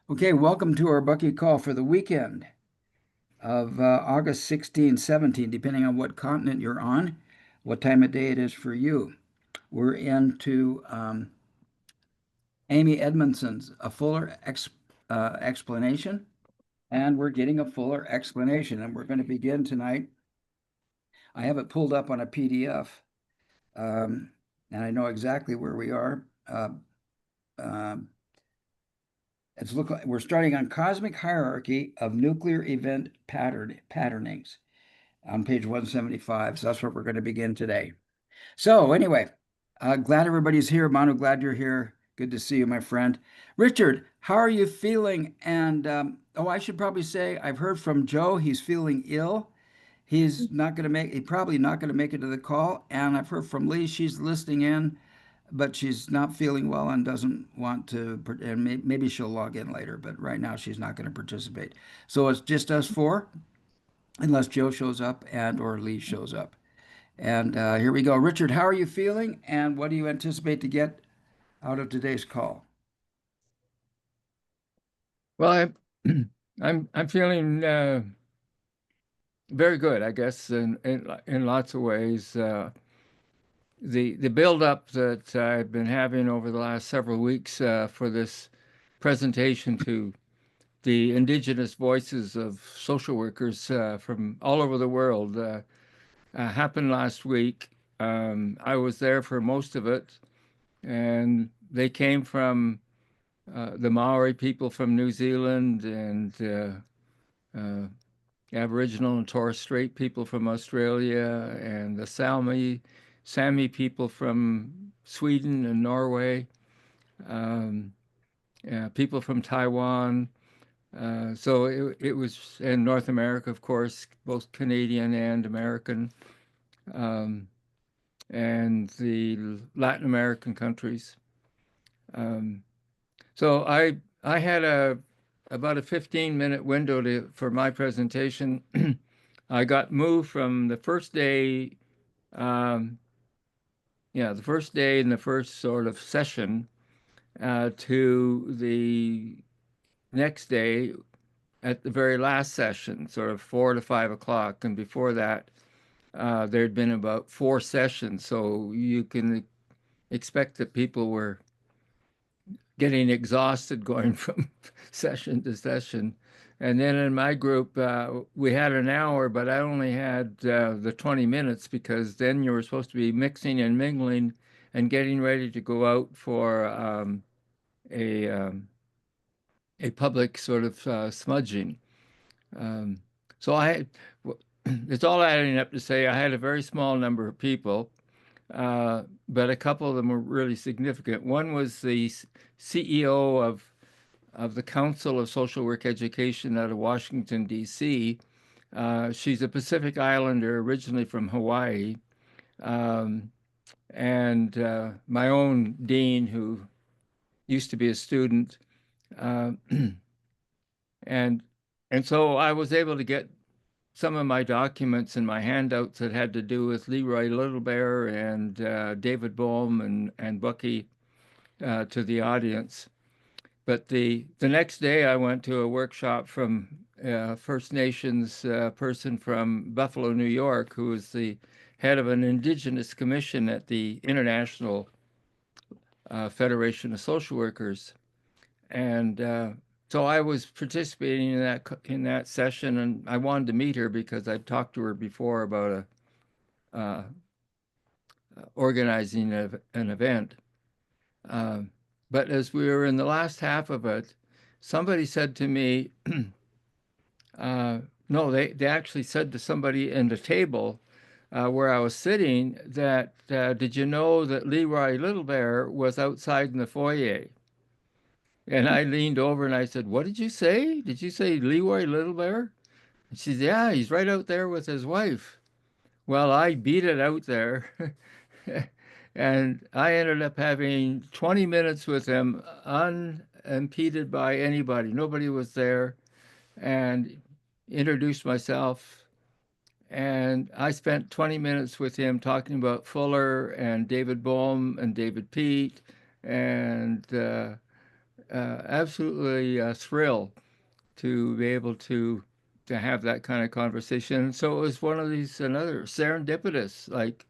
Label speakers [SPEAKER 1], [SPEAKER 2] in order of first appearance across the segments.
[SPEAKER 1] Okay, welcome to our Bucky Call for the weekend of August 16, 17, depending on what continent you're on, what time of day it is for you. We're into Amy Edmondson's A Fuller Explanation, and we're getting a fuller explanation. And we're going to begin tonight. I have it pulled up on a PDF, and I know exactly where we are. Um, It's look like we're starting on Cosmic Hierarchy of Nuclear Event Patternings on page 175. So that's where we're going to begin today. So anyway, glad everybody's here. Manu, glad you're here. Good to see you, my friend. Richard, how are you feeling? And oh, I should probably say I've heard from Joe. He's feeling ill. He's probably not going to make it to the call. And I've heard from Lee. She's listening in, but she's not feeling well and doesn't want to, and maybe she'll log in later, but right now she's not going to participate. So it's just us four, unless Joe shows up and or Lee shows up. And here we go. Richard, how are you feeling? And what do you anticipate to get out of today's call?
[SPEAKER 2] Well, I'm feeling very good, I guess, in lots of ways. The build-up that I've been having over the last several weeks for this presentation to the indigenous voices of social workers from all over the world happened last week. I was there for most of it, and they came from the Maori people from New Zealand and uh, Aboriginal and Torres Strait people from Australia, and the Sami people from Sweden and Norway, um, people from Taiwan. So it was in North America, of course, both Canadian and American, um, and the Latin American countries. Um, so I had about a 15-minute window for my presentation. I got moved from the first day, um, the first day in the first sort of session to the next day at the very last session, sort of 4 to 5 o'clock. And before that, there'd been about 4 sessions. So you can expect that people were getting exhausted going from session to session. And then in my group, we had an hour, but I only had the 20 minutes because then you were supposed to be mixing and mingling and getting ready to go out for a, um, a public sort of smudging. Um, so it's all adding up to say I had a very small number of people, but a couple of them were really significant. One was the CEO of the Council of Social Work Education out of Washington, D.C. She's a Pacific Islander originally from Hawaii. Um, and my own dean, who used to be a student. Uh, and and so I was able to get some of my documents and my handouts that had to do with Leroy Little Bear and David Bohm and Bucky to the audience. But the next day, I went to a workshop from First Nations person from Buffalo, New York, who was the head of an indigenous commission at the International Federation of Social Workers, and so I was participating in that session, and I wanted to meet her because I'd talked to her before about uh, organizing an event. Um, but as we were in the last half of it, somebody said to me, no, they actually said to somebody in the table where I was sitting that, did you know that Leroy Little Bear was outside in the foyer? And I leaned over and I said, what did you say? Did you say Leroy Little Bear? And she said, yeah, he's right out there with his wife. Well, I beat it out there. And I ended up having 20 minutes with him unimpeded by anybody. Nobody was there, and introduced myself. And I spent 20 minutes with him talking about Fuller and David Bohm and David Pete and absolutely thrilled to be able to have that kind of conversation. So it was one of these another serendipitous. Like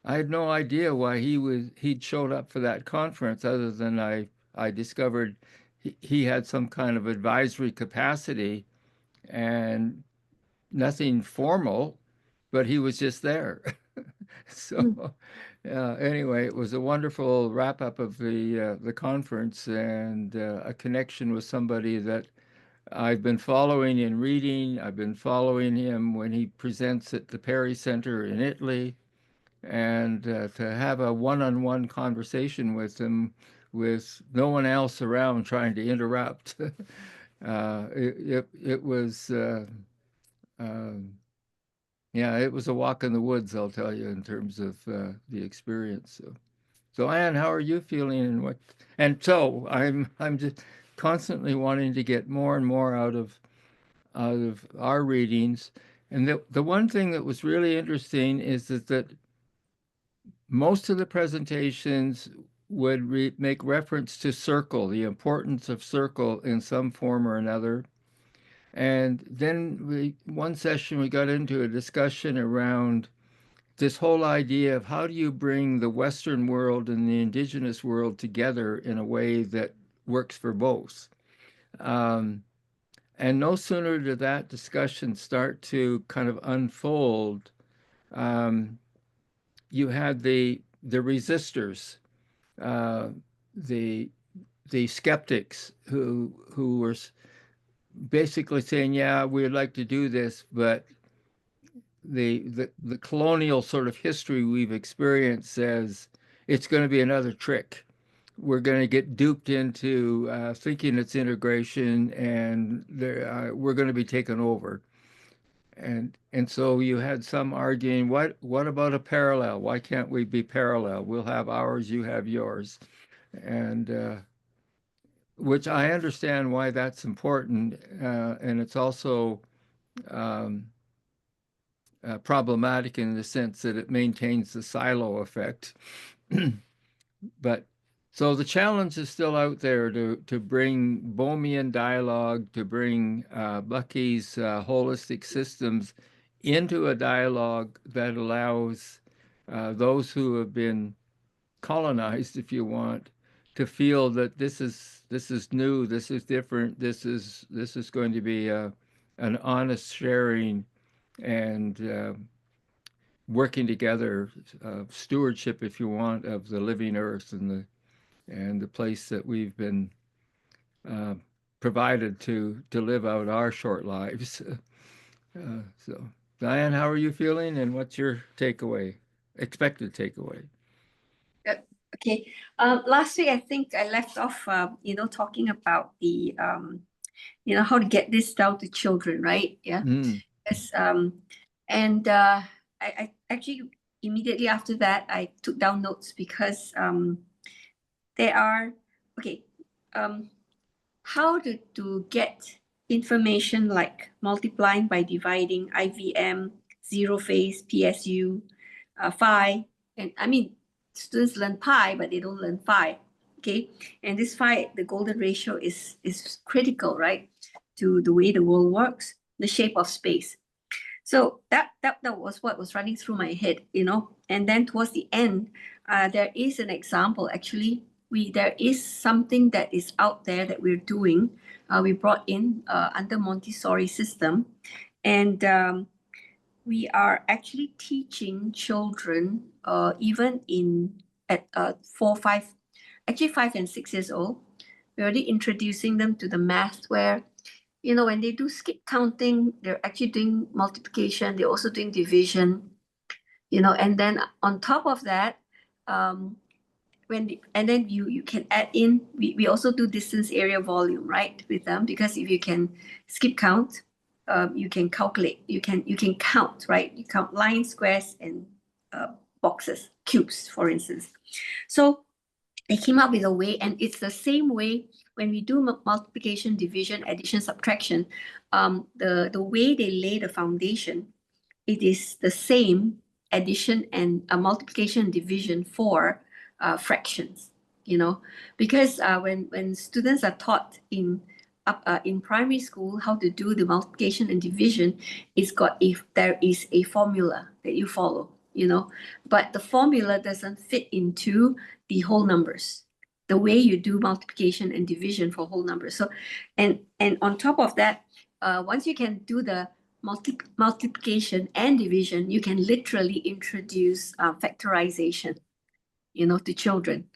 [SPEAKER 2] I had no idea why he'd showed up for that conference, other than I discovered he had some kind of advisory capacity and nothing formal, but he was just there. So anyway, it was a wonderful wrap up of the conference, and a connection with somebody that I've been following and reading. I've been following him when he presents at the Perry Center in Italy, and to have a one-on-one conversation with him with no one else around trying to interrupt. It was um, yeah, it was a walk in the woods, I'll tell you, in terms of the experience. So Anne, how are you feeling, and what? And so I'm just constantly wanting to get more and more out of our readings. And the one thing that was really interesting is that most of the presentations would make reference to circle, the importance of circle in some form or another. And then one session we got into a discussion around this whole idea of how do you bring the Western world and the indigenous world together in a way that works for both. Um, and no sooner did that discussion start to kind of unfold, um, you had the resistors, uh, the the skeptics who were basically saying, "Yeah, we'd like to do this, but the colonial sort of history we've experienced says it's going to be another trick. We're going to get duped into thinking it's integration, and we're going to be taken over." And so you had some arguing, what about a parallel? Why can't we be parallel? We'll have ours, you have yours, and which I understand why that's important, and it's also um, problematic in the sense that it maintains the silo effect. But so the challenge is still out there to bring Bohmian dialogue, to bring Bucky's holistic systems into a dialogue that allows those who have been colonized, if you want, to feel that this is new, this is different, this is going to be an honest sharing and working together, stewardship, if you want, of the living earth and the place that we've been uh, provided to live out our short lives. So, Diane, how are you feeling, and what's your takeaway, expected takeaway?
[SPEAKER 3] Okay. Last week, I think I left off, talking about the, how to get this down to children, right? Yeah. Yes. And I actually immediately after that, I took down notes because there are, okay, how to get information like multiplying by dividing, IVM, zero phase, PSU, phi, and I mean, students learn pi, but they don't learn phi. Okay, and this phi, the golden ratio, is critical, right, to the way the world works, the shape of space. So that was what was running through my head, And then towards the end, there is an example. Actually, there is something that is out there that we're doing. We brought in under Montessori system, and we are actually teaching children, even at 4, 5, actually 5 and 6 years old. We're already introducing them to the math where, when they do skip counting, they're actually doing multiplication. They're also doing division, and then on top of that, and then you can add in, we also do distance, area, volume, right, with them, because if you can skip count, you can calculate, you can count, right? You count lines, squares, and boxes, cubes, for instance. So they came up with a way, and it's the same way when we do multiplication, division, addition, subtraction. The way they lay the foundation, it is the same addition and multiplication and division for fractions. because when students are taught in primary school how to do the multiplication and division, there is a formula that you follow, but the formula doesn't fit into the whole numbers, the way you do multiplication and division for whole numbers. So, and on top of that, once you can do the multiplication and division, you can literally introduce factorization, to children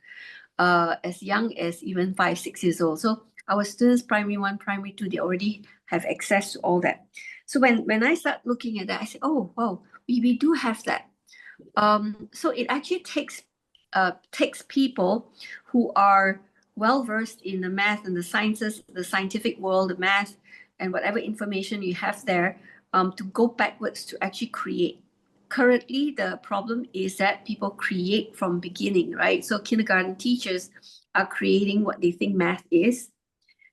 [SPEAKER 3] as young as even 5, 6 years old. So our students, primary 1, primary 2, they already have access to all that. So when I start looking at that, I say, oh, wow, we do have that. So it actually takes people who are well-versed in the math and the sciences, the scientific world, the math, and whatever information you have there, to go backwards to actually create. Currently, the problem is that people create from beginning, right? So kindergarten teachers are creating what they think math is,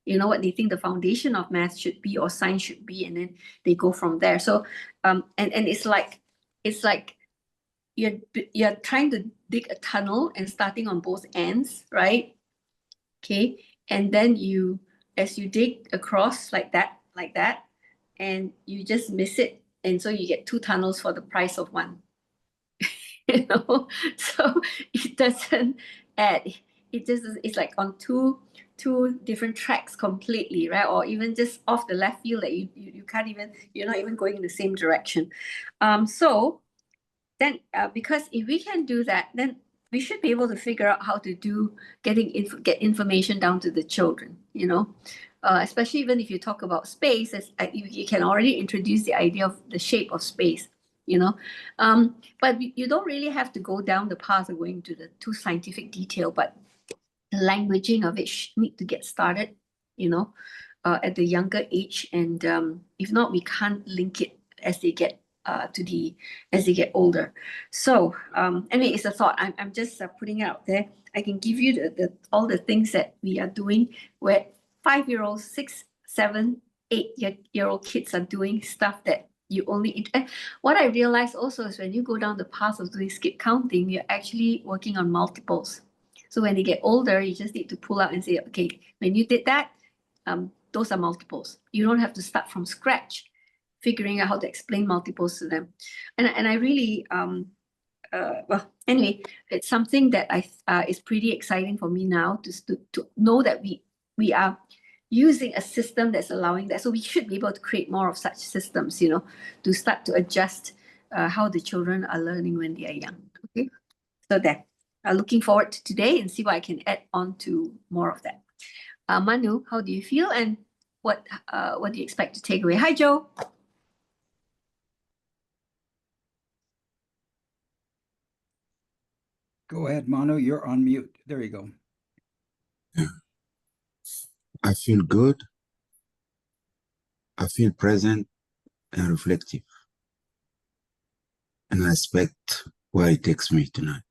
[SPEAKER 3] what they think the foundation of math should be or science should be, and then they go from there. So, and it's like you're trying to dig a tunnel and starting on both ends, right? Okay, and then as you dig across like that, and you just miss it, and so you get 2 tunnels for the price of 1. So it doesn't add. It's like on two different tracks completely, right? Or even just off the left field that you can't even, you're not even going in the same direction. So then because if we can do that, then we should be able to figure out how to get information down to the children, especially even if you talk about space, you can already introduce the idea of the shape of space, but you don't really have to go down the path of going to the too scientific detail, but the languaging of it need to get started, at the younger age. And if not, we can't link it as they get older. So anyway, it's a thought. I'm just putting it out there. I can give you all the things that we are doing where 5-year-olds, 6, 7, 8-year-old kids are doing stuff that you only. What I realized also is when you go down the path of doing skip counting, you're actually working on multiples. So when they get older, you just need to pull out and say, okay, when you did that, those are multiples. You don't have to start from scratch figuring out how to explain multiples to them. And I really, well, anyway, it's something that is pretty exciting for me now to know that we are using a system that's allowing that. So we should be able to create more of such systems, to start to adjust how the children are learning when they are young. Okay, so that I'm looking forward to today and see what I can add on to more of that. Manu, how do you feel, and what do you expect to take away? Hi, Joe.
[SPEAKER 1] Go ahead, Manu. You're on mute. There you go.
[SPEAKER 4] Yeah. I feel good. I feel present and reflective. And I expect where it takes me tonight.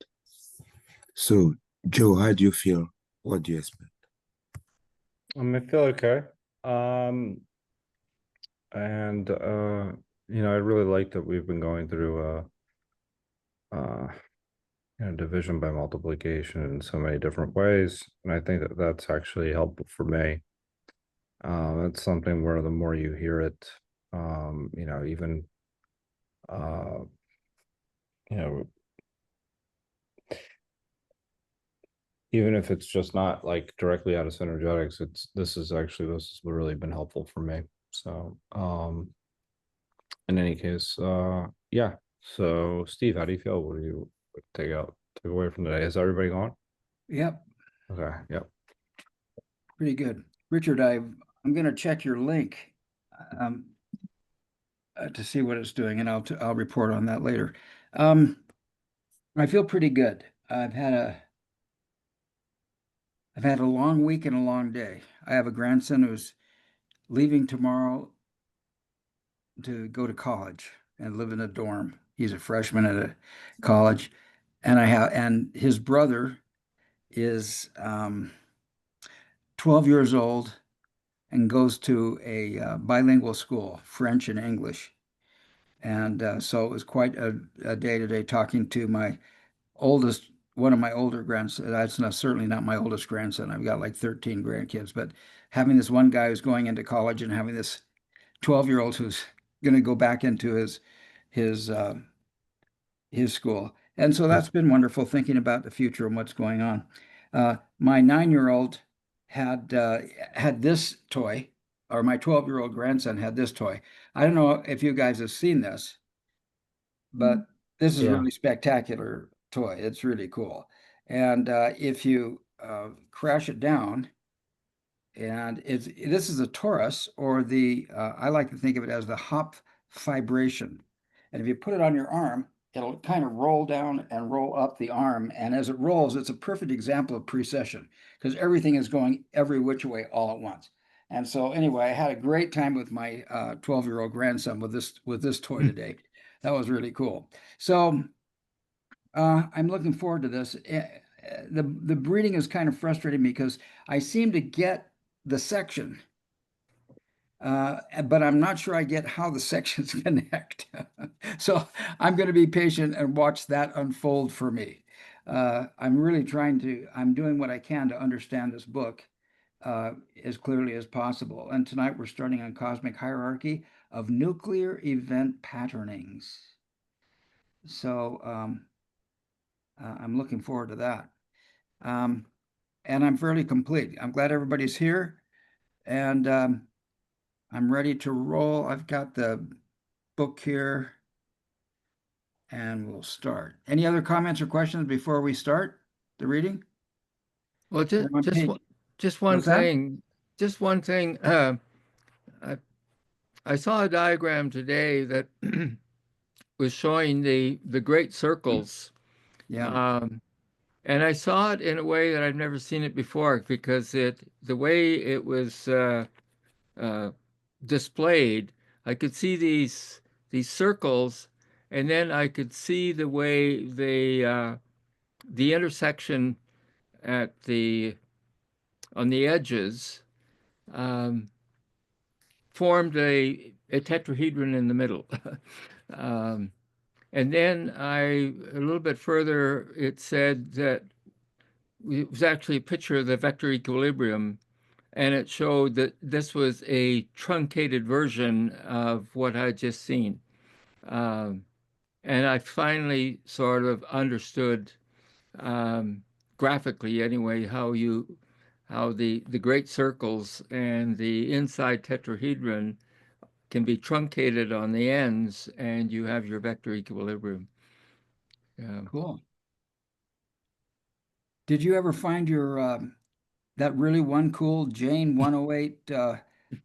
[SPEAKER 4] So, Joe, how do you feel? What do you expect?
[SPEAKER 5] I feel okay. And I really like that we've been going through division by multiplication in so many different ways, and I think that that's actually helpful for me. That's something where the more you hear it, even even if it's just not like directly out of synergetics, this has really been helpful for me. So in any case, yeah. So Steve, how do you feel? What do you take away from today? Is everybody gone?
[SPEAKER 1] Yep.
[SPEAKER 5] Okay. Yep.
[SPEAKER 1] Pretty good. Richard, I'm going to check your link to see what it's doing, and I'll report on that later. I feel pretty good. I've had a long week and a long day. I have a grandson who's leaving tomorrow to go to college and live in a dorm. He's a freshman at a college, and his brother is 12 years old and goes to a bilingual school, French and English. And so it was quite a day today talking to my oldest one of my older grandsons. That's not certainly not my oldest grandson. I've got like 13 grandkids, but having this one guy who's going into college and having this 12-year-old who's going to go back into his uh, his school. And so that's been wonderful thinking about the future and what's going on. My 9-year-old had this toy, or my 12-year-old grandson had this toy. I don't know if you guys have seen this, but this is a
[SPEAKER 5] Yeah.
[SPEAKER 1] really spectacular toy. It's really cool. And if you crash it down, and this is a torus, or the I like to think of it as the hop vibration. And if you put it on your arm, it'll kind of roll down and roll up the arm. And as it rolls, it's a perfect example of precession because everything is going every which way all at once. And so anyway, I had a great time with my 12-year-old grandson with this toy today. That was really cool. So I'm looking forward to this. The breeding is kind of frustrating me because I seem to get the section, but I'm not sure I get how the sections connect. So I'm going to be patient and watch that unfold for me. I'm doing what I can to understand this book as clearly as possible. And tonight we're starting on Cosmic Hierarchy of Nuclear Event Patternings. So I'm looking forward to that. And I'm fairly complete. I'm glad everybody's here. And I'm ready to roll. I've got the book here. And we'll start. Any other comments or questions before we start the reading?
[SPEAKER 2] Well, just
[SPEAKER 1] We're on
[SPEAKER 2] just
[SPEAKER 1] page-
[SPEAKER 2] one, just one
[SPEAKER 1] What's that?
[SPEAKER 2] thing. Just one thing. I saw a diagram today that was showing the great circles.
[SPEAKER 1] Yeah.
[SPEAKER 2] And I saw it in a way that I've never seen it before because the way it was displayed, I could see these circles, and then I could see the way the intersection at on the edges formed a tetrahedron in the middle. And then a little bit further, it said that it was actually a picture of the vector equilibrium, and it showed that this was a truncated version of what I'd just seen. And I finally sort of understood, graphically anyway, how the great circles and the inside tetrahedron can be truncated on the ends, and you have your vector equilibrium.
[SPEAKER 1] Cool. Did you ever find your that really one cool Jane 108?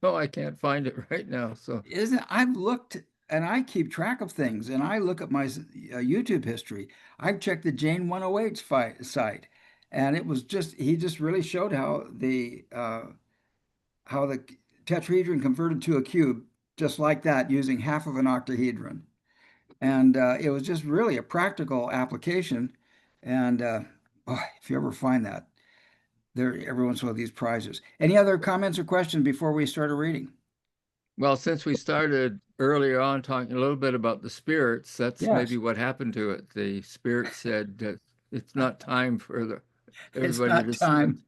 [SPEAKER 2] No, I can't find it right now. So
[SPEAKER 1] I've looked and I keep track of things and I look at my YouTube history. I've checked the Jane 108's site, and it was he just really showed how the tetrahedron converted to a cube just like that using half of an octahedron. And it was just really a practical application. And if you ever find that, every once in a while these prizes. Any other comments or questions before we start a reading?
[SPEAKER 2] well, since we started earlier on talking a little bit about the spirits, that's
[SPEAKER 1] Yes.
[SPEAKER 2] maybe what happened to it. The spirit said that it's not time for
[SPEAKER 1] It's
[SPEAKER 2] everybody
[SPEAKER 1] not
[SPEAKER 2] to
[SPEAKER 1] time.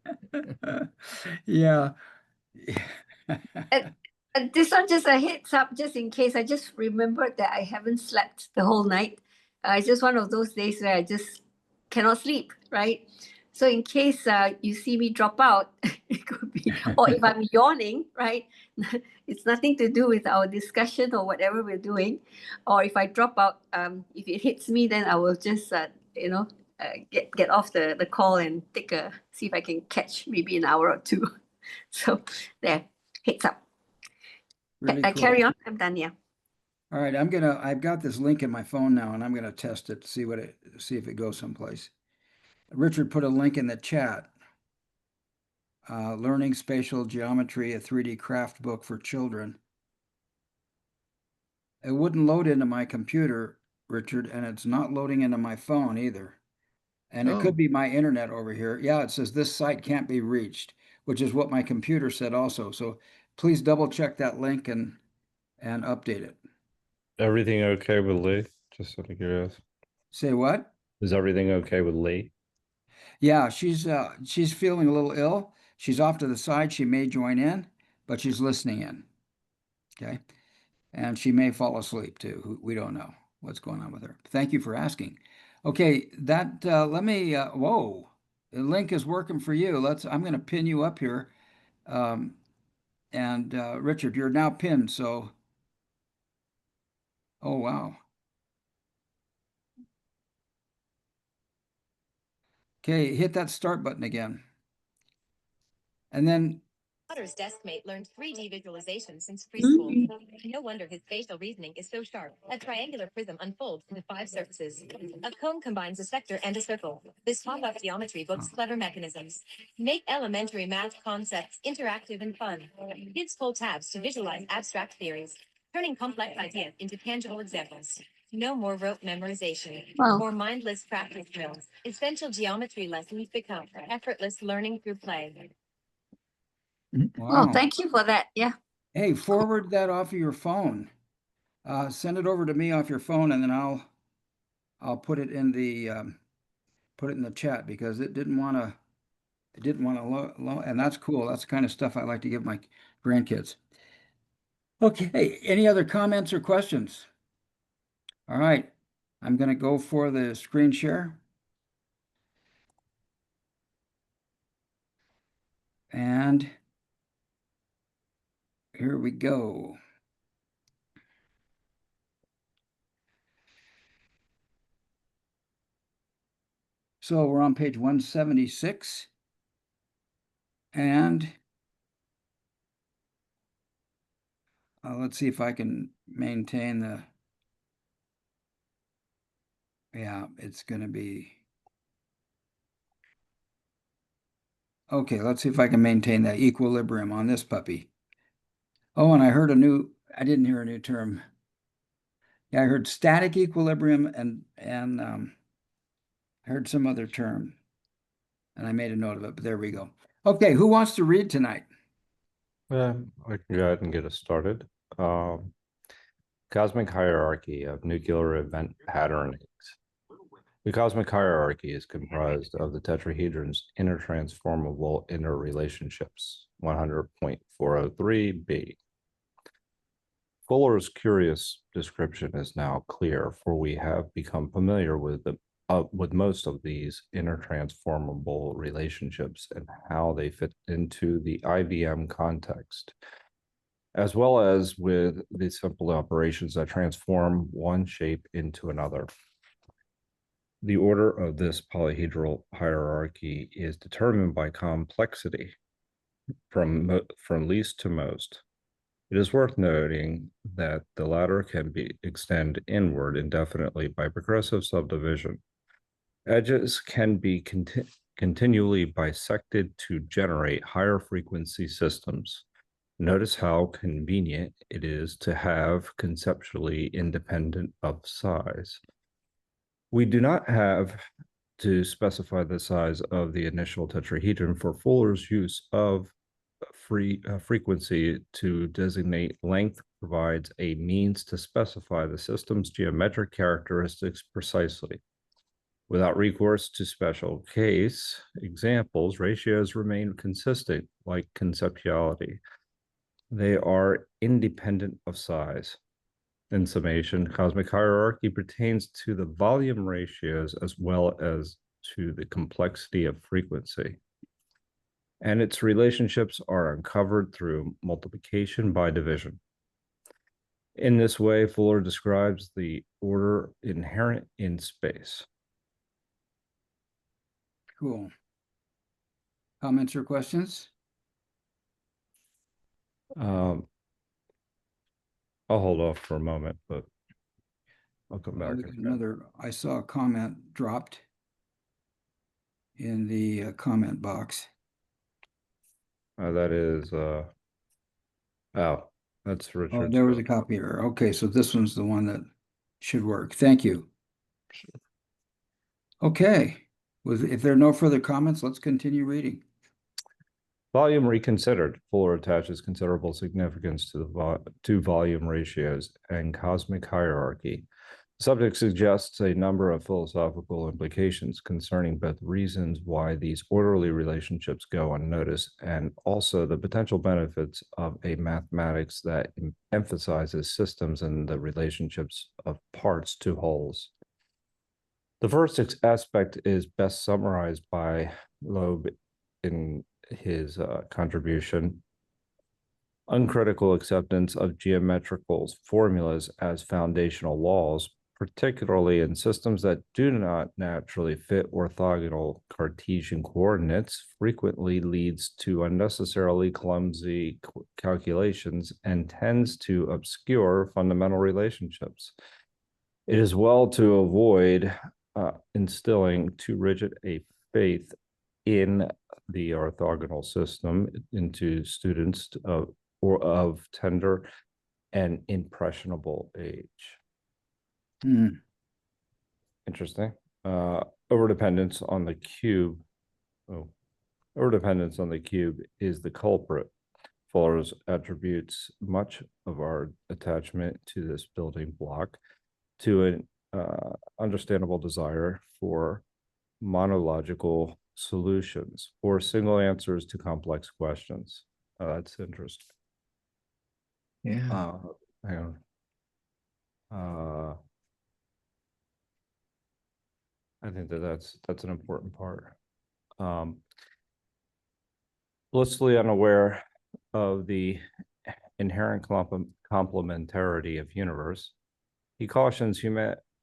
[SPEAKER 1] Yeah.
[SPEAKER 3] And this one, just a heads up, just in case. I just remembered that I haven't slept the whole night. It's just one of those days where I just cannot sleep, right? So in case you see me drop out, it could be, or if I'm yawning, right? It's nothing to do with our discussion or whatever we're doing. Or if I drop out, if it hits me, then I will just, get off the call and see if I can catch maybe an hour or two. So there, heads up.
[SPEAKER 1] Really cool.
[SPEAKER 3] Carry on. I'm done. Yeah.
[SPEAKER 1] All right, I've got this link in my phone now, and I'm gonna test it, see if it goes someplace. Richard put a link in the chat. Learning Spatial Geometry, a 3D craft book for children. It wouldn't load into my computer, Richard, and it's not loading into my phone either. And it could be my internet over here. Yeah, it says this site can't be reached, which is what my computer said also. So please double check that link and update it.
[SPEAKER 5] Everything okay with Lee? Just out of curiosity.
[SPEAKER 1] Say what?
[SPEAKER 5] Is everything okay with Lee?
[SPEAKER 1] Yeah, she's feeling a little ill. She's off to the side. She may join in, but she's listening in. Okay. And she may fall asleep too. We don't know what's going on with her. Thank you for asking. Okay, that let me whoa. The link is working for you. I'm going to pin you up here. Um, and Richard, you're now pinned, so oh wow. Okay, hit that start button again. And then
[SPEAKER 6] Potter's deskmate learned 3D visualization since preschool. No wonder his spatial reasoning is so sharp. A triangular prism unfolds into 5 surfaces. A cone combines a sector and a circle. This pop-up geometry books clever mechanisms. Make elementary math concepts interactive and fun. Kids pull tabs to visualize abstract theories, turning complex ideas into tangible examples. No more rote memorization.
[SPEAKER 3] Wow.
[SPEAKER 6] More mindless practice drills. Essential geometry lessons become effortless learning through play.
[SPEAKER 3] Well,
[SPEAKER 1] wow.
[SPEAKER 3] thank you for that. Yeah.
[SPEAKER 1] Hey, forward that off of your phone. Send it over to me off your phone, and then I'll put it in the chat because it didn't want to and that's cool. That's the kind of stuff I like to give my grandkids. Okay, any other comments or questions? All right, I'm going to go for the screen share. And here we go. So we're on page 176. And let's see if I can maintain the, yeah, it's going to be, okay, let's see if I can maintain that equilibrium on this puppy. Oh, and I didn't hear a new term. Yeah, I heard static equilibrium and I heard some other term. And I made a note of it, but there we go. Okay, who wants to read tonight?
[SPEAKER 5] I can go ahead and get us started. Cosmic hierarchy of nuclear event patternings. The cosmic hierarchy is comprised of the tetrahedron's intertransformable interrelationships, 100.403b. Fuller's curious description is now clear, for we have become familiar with most of these intertransformable relationships and how they fit into the IBM context, as well as with the simple operations that transform one shape into another. The order of this polyhedral hierarchy is determined by complexity from least to most. It is worth noting that the latter can be extended inward indefinitely by progressive subdivision. Edges can be continually bisected to generate higher frequency systems. Notice how convenient it is to have conceptually independent of size. We do not have to specify the size of the initial tetrahedron for Fuller's use of frequency to designate length provides a means to specify the system's geometric characteristics precisely. Without recourse to special case examples, ratios remain consistent, like conceptuality. They are independent of size. In summation, cosmic hierarchy pertains to the volume ratios as well as to the complexity of frequency. And its relationships are uncovered through multiplication by division. In this way, Fuller describes the order inherent in space.
[SPEAKER 1] Cool. Comments or questions?
[SPEAKER 5] I'll hold off for a moment, but I'll come back.
[SPEAKER 1] I saw a comment dropped in the comment box.
[SPEAKER 5] That is, that's Richard.
[SPEAKER 1] Oh, there was a copy error. Okay, so this one's the one that should work. Thank you. Okay, if there are no further comments, let's continue reading.
[SPEAKER 5] Volume reconsidered. Fuller attaches considerable significance to volume ratios and cosmic hierarchy. Subject suggests a number of philosophical implications concerning both reasons why these orderly relationships go unnoticed and also the potential benefits of a mathematics that emphasizes systems and the relationships of parts to wholes. The first aspect is best summarized by Loeb in his contribution. Uncritical acceptance of geometrical formulas as foundational laws, particularly in systems that do not naturally fit orthogonal Cartesian coordinates, frequently leads to unnecessarily clumsy calculations and tends to obscure fundamental relationships. It is well to avoid instilling too rigid a faith in the orthogonal system into students of tender and impressionable age. Interesting. Overdependence on the cube. Overdependence on the cube is the culprit. Fuller's attributes much of our attachment to this building block to an understandable desire for monological solutions or single answers to complex questions. That's interesting.
[SPEAKER 2] Yeah.
[SPEAKER 5] Hang on. I think that's an important part. Blissfully unaware of the inherent complementarity of universe, he cautions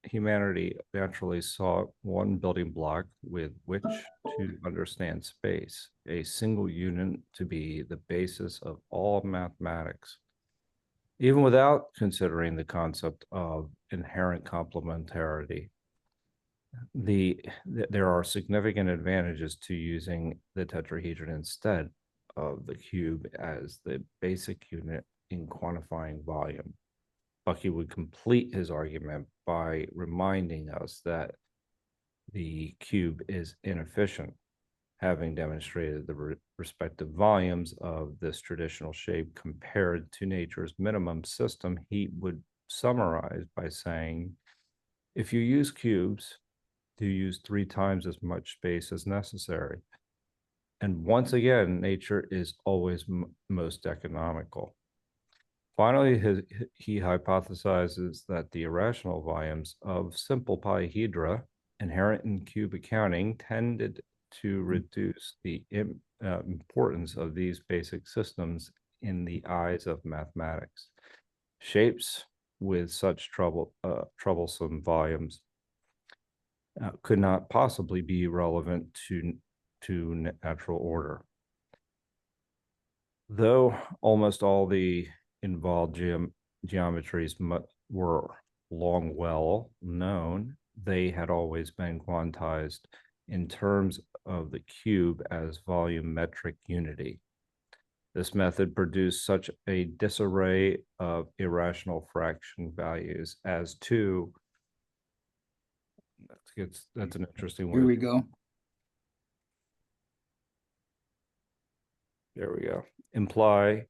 [SPEAKER 5] humanity naturally sought one building block with which to understand space, a single unit to be the basis of all mathematics. Even without considering the concept of inherent complementarity, there are significant advantages to using the tetrahedron instead of the cube as the basic unit in quantifying volume. Bucky would complete his argument by reminding us that the cube is inefficient. Having demonstrated the respective volumes of this traditional shape compared to nature's minimum system, he would summarize by saying, if you use cubes, you use 3 times as much space as necessary. And once again, nature is always most economical. Finally, he hypothesizes that the irrational volumes of simple polyhedra inherent in cube accounting tended to reduce the importance of these basic systems in the eyes of mathematics. Shapes with such troublesome volumes could not possibly be relevant to natural order. Though almost all the involved geometries were long well known, they had always been quantized in terms of the cube as volumetric unity. This method produced such a disarray of irrational fraction values as to, that's an interesting word.
[SPEAKER 1] Here we go.
[SPEAKER 5] There we go. Imply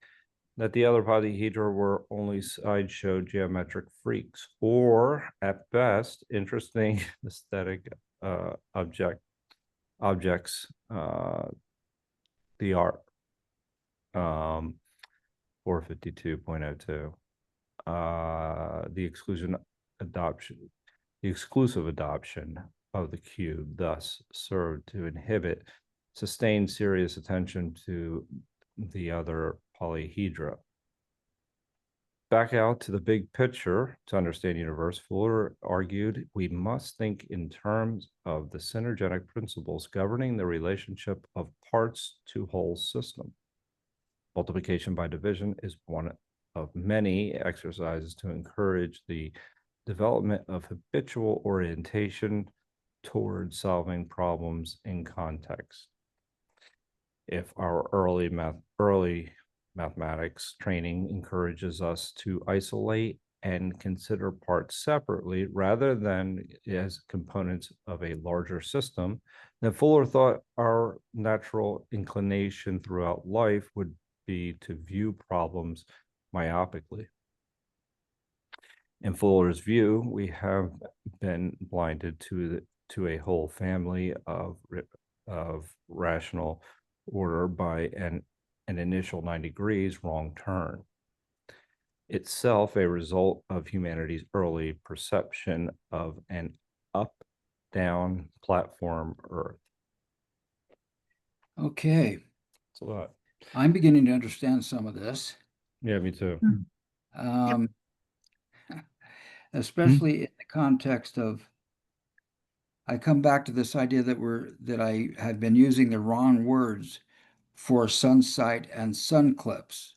[SPEAKER 5] that the other polyhedra were only sideshow geometric freaks, or at best, interesting aesthetic objects, the art. 452.02. The exclusive adoption of the cube thus served to inhibit sustained serious attention to the other polyhedra. Back out to the big picture to understand universe, Fuller argued we must think in terms of the synergetic principles governing the relationship of parts to whole system. Multiplication by division is one of many exercises to encourage the development of habitual orientation towards solving problems in context. If our early mathematics training encourages us to isolate and consider parts separately rather than as components of a larger system, then Fuller thought our natural inclination throughout life would be to view problems myopically. In Fuller's view, we have been blinded to a whole family of rational order by an initial 90 degrees wrong turn, itself a result of humanity's early perception of an up-down platform Earth.
[SPEAKER 1] Okay,
[SPEAKER 5] It's a lot.
[SPEAKER 1] I'm beginning to understand some of this.
[SPEAKER 5] Yeah, me too.
[SPEAKER 1] Um, especially in the context of, I come back to this idea that I have been using the wrong words for sun sight and sun clips.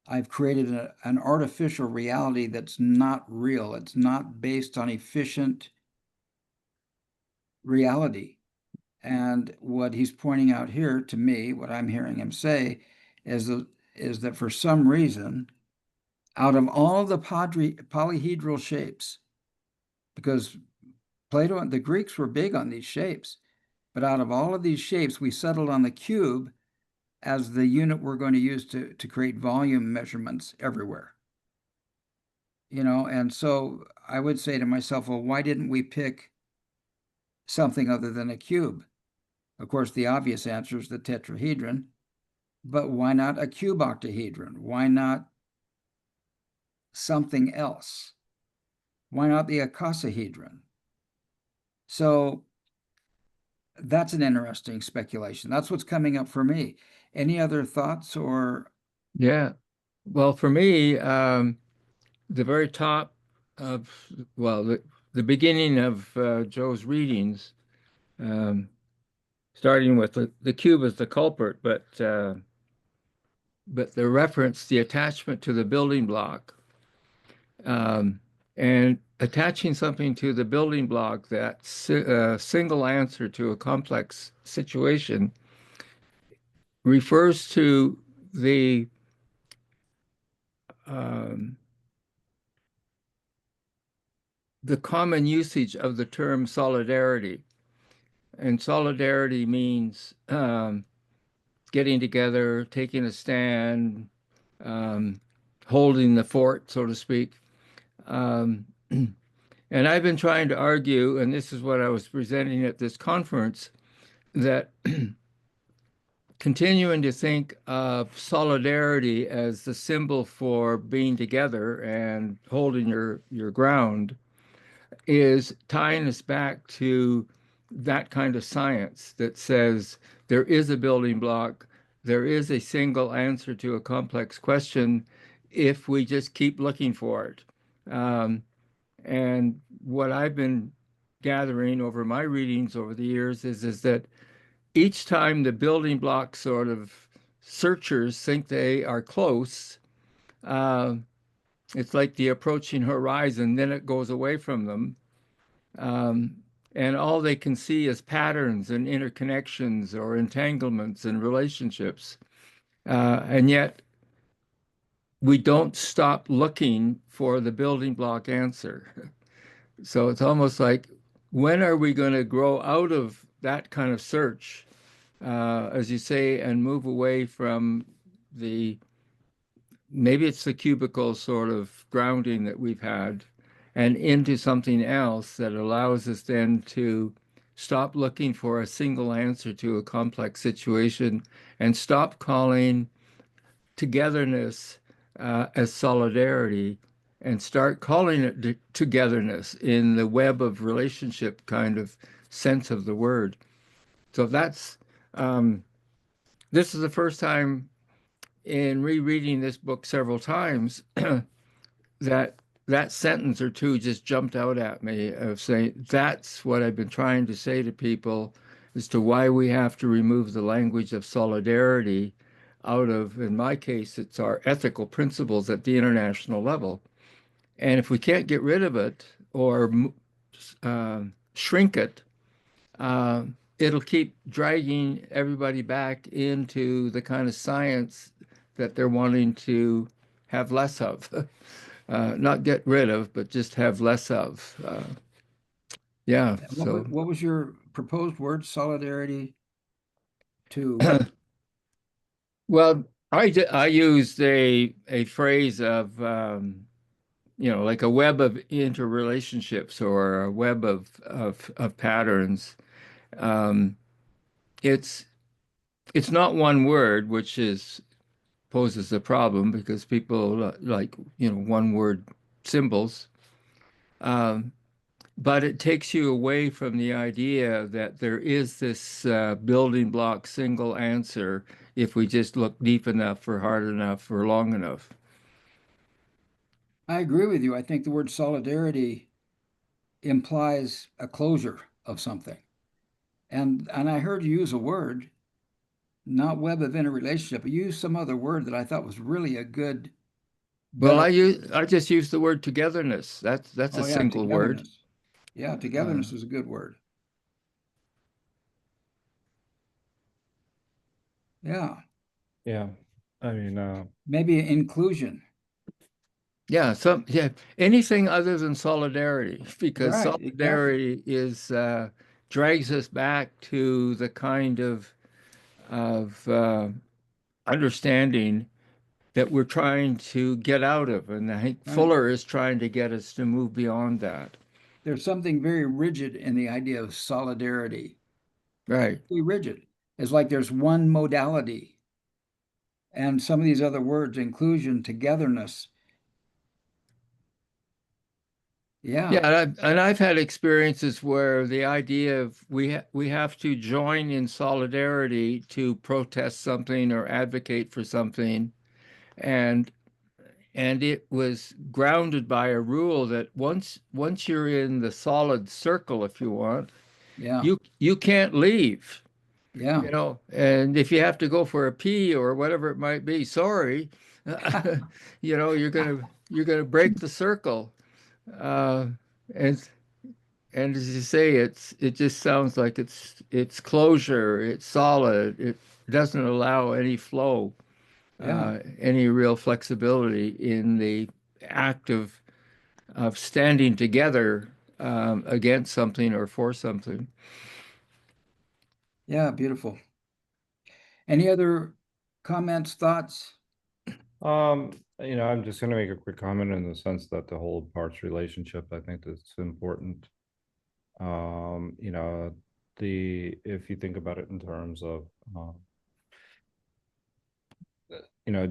[SPEAKER 1] I've created an artificial reality that's not real. It's not based on efficient reality. And what he's pointing out here to me, what I'm hearing him say, is that for some reason, out of all the polyhedral shapes, because Plato and the Greeks were big on these shapes, but out of all of these shapes, we settled on the cube as the unit we're going to use to create volume measurements everywhere. And so I would say to myself, well, why didn't we pick something other than a cube? Of course, the obvious answer is the tetrahedron, but why not a cuboctahedron? Why not something else? Why not the icosahedron? So that's an interesting speculation. That's what's coming up for me. Any other thoughts or?
[SPEAKER 2] Yeah. Well, for me, the very top of, well, the beginning of Joe's readings, starting with the cube as the culprit, but the reference, the attachment to the building block, and attaching something to the building block, that single answer to a complex situation, refers to the common usage of the term solidarity. And solidarity means getting together, taking a stand, holding the fort, so to speak. And I've been trying to argue, and this is what I was presenting at this conference, that continuing to think of solidarity as the symbol for being together and holding your ground is tying us back to that kind of science that says there is a building block, there is a single answer to a complex question if we just keep looking for it. And what I've been gathering over my readings over the years is that each time the building block sort of searchers think they are close, it's like the approaching horizon, then it goes away from them. And all they can see is patterns and interconnections or entanglements and relationships. And yet we don't stop looking for the building block answer. So it's almost like, when are we going to grow out of that kind of search, as you say, and move away from maybe it's the cubicle sort of grounding that we've had, and into something else that allows us then to stop looking for a single answer to a complex situation and stop calling togetherness as solidarity and start calling it togetherness in the web of relationship kind of sense of the word. So that's, this is the first time in rereading this book several times that sentence or two just jumped out at me, of saying that's what I've been trying to say to people as to why we have to remove the language of solidarity out of, in my case, it's our ethical principles at the international level. And if we can't get rid of it or shrink it, it'll keep dragging everybody back into the kind of science that they're wanting to have less of. Not get rid of, but just have less of. Yeah. So
[SPEAKER 1] What was your proposed word? Solidarity to?
[SPEAKER 2] well, I used a phrase of like a web of interrelationships or a web of patterns. Um, it's not one word, which poses a problem because people like one word symbols. But it takes you away from the idea that there is this building block single answer if we just look deep enough or hard enough or long enough.
[SPEAKER 1] I agree with you. I think the word solidarity implies a closure of something. And I heard you use a word, not web of interrelationship, but you used some other word that I thought was really a good,
[SPEAKER 2] Well,
[SPEAKER 1] better.
[SPEAKER 2] I just use the word togetherness. That's
[SPEAKER 1] Oh
[SPEAKER 2] a
[SPEAKER 1] yeah,
[SPEAKER 2] single word.
[SPEAKER 1] togetherness. Yeah, togetherness is a good word. Yeah,
[SPEAKER 5] Yeah. I mean,
[SPEAKER 1] maybe inclusion.
[SPEAKER 2] Yeah, anything other than solidarity, because
[SPEAKER 1] Right, exactly.
[SPEAKER 2] solidarity drags us back to the kind of understanding that we're trying to get out of, and I think
[SPEAKER 1] Right.
[SPEAKER 2] Fuller is trying to get us to move beyond that.
[SPEAKER 1] There's something very rigid in the idea of solidarity.
[SPEAKER 2] Right.
[SPEAKER 1] Very rigid. It's like there's one modality. And some of these other words, inclusion, togetherness. Yeah,
[SPEAKER 2] Yeah, and I've had experiences where the idea of we have to join in solidarity to protest something or advocate for something, and it was grounded by a rule that once you're in the solid circle, if you want,
[SPEAKER 1] yeah,
[SPEAKER 2] you can't leave,
[SPEAKER 1] yeah.
[SPEAKER 2] and if you have to go for a pee or whatever it might be, sorry, you're gonna break the circle. Uh, and as you say, it just sounds like it's closure, it's solid, it doesn't allow any flow,
[SPEAKER 1] Yeah.
[SPEAKER 2] any real flexibility in the act of standing together against something or for something.
[SPEAKER 1] Yeah, beautiful. Any other comments, thoughts?
[SPEAKER 5] I'm just going to make a quick comment in the sense that the whole parts relationship, I think that's important. If you think about it in terms of,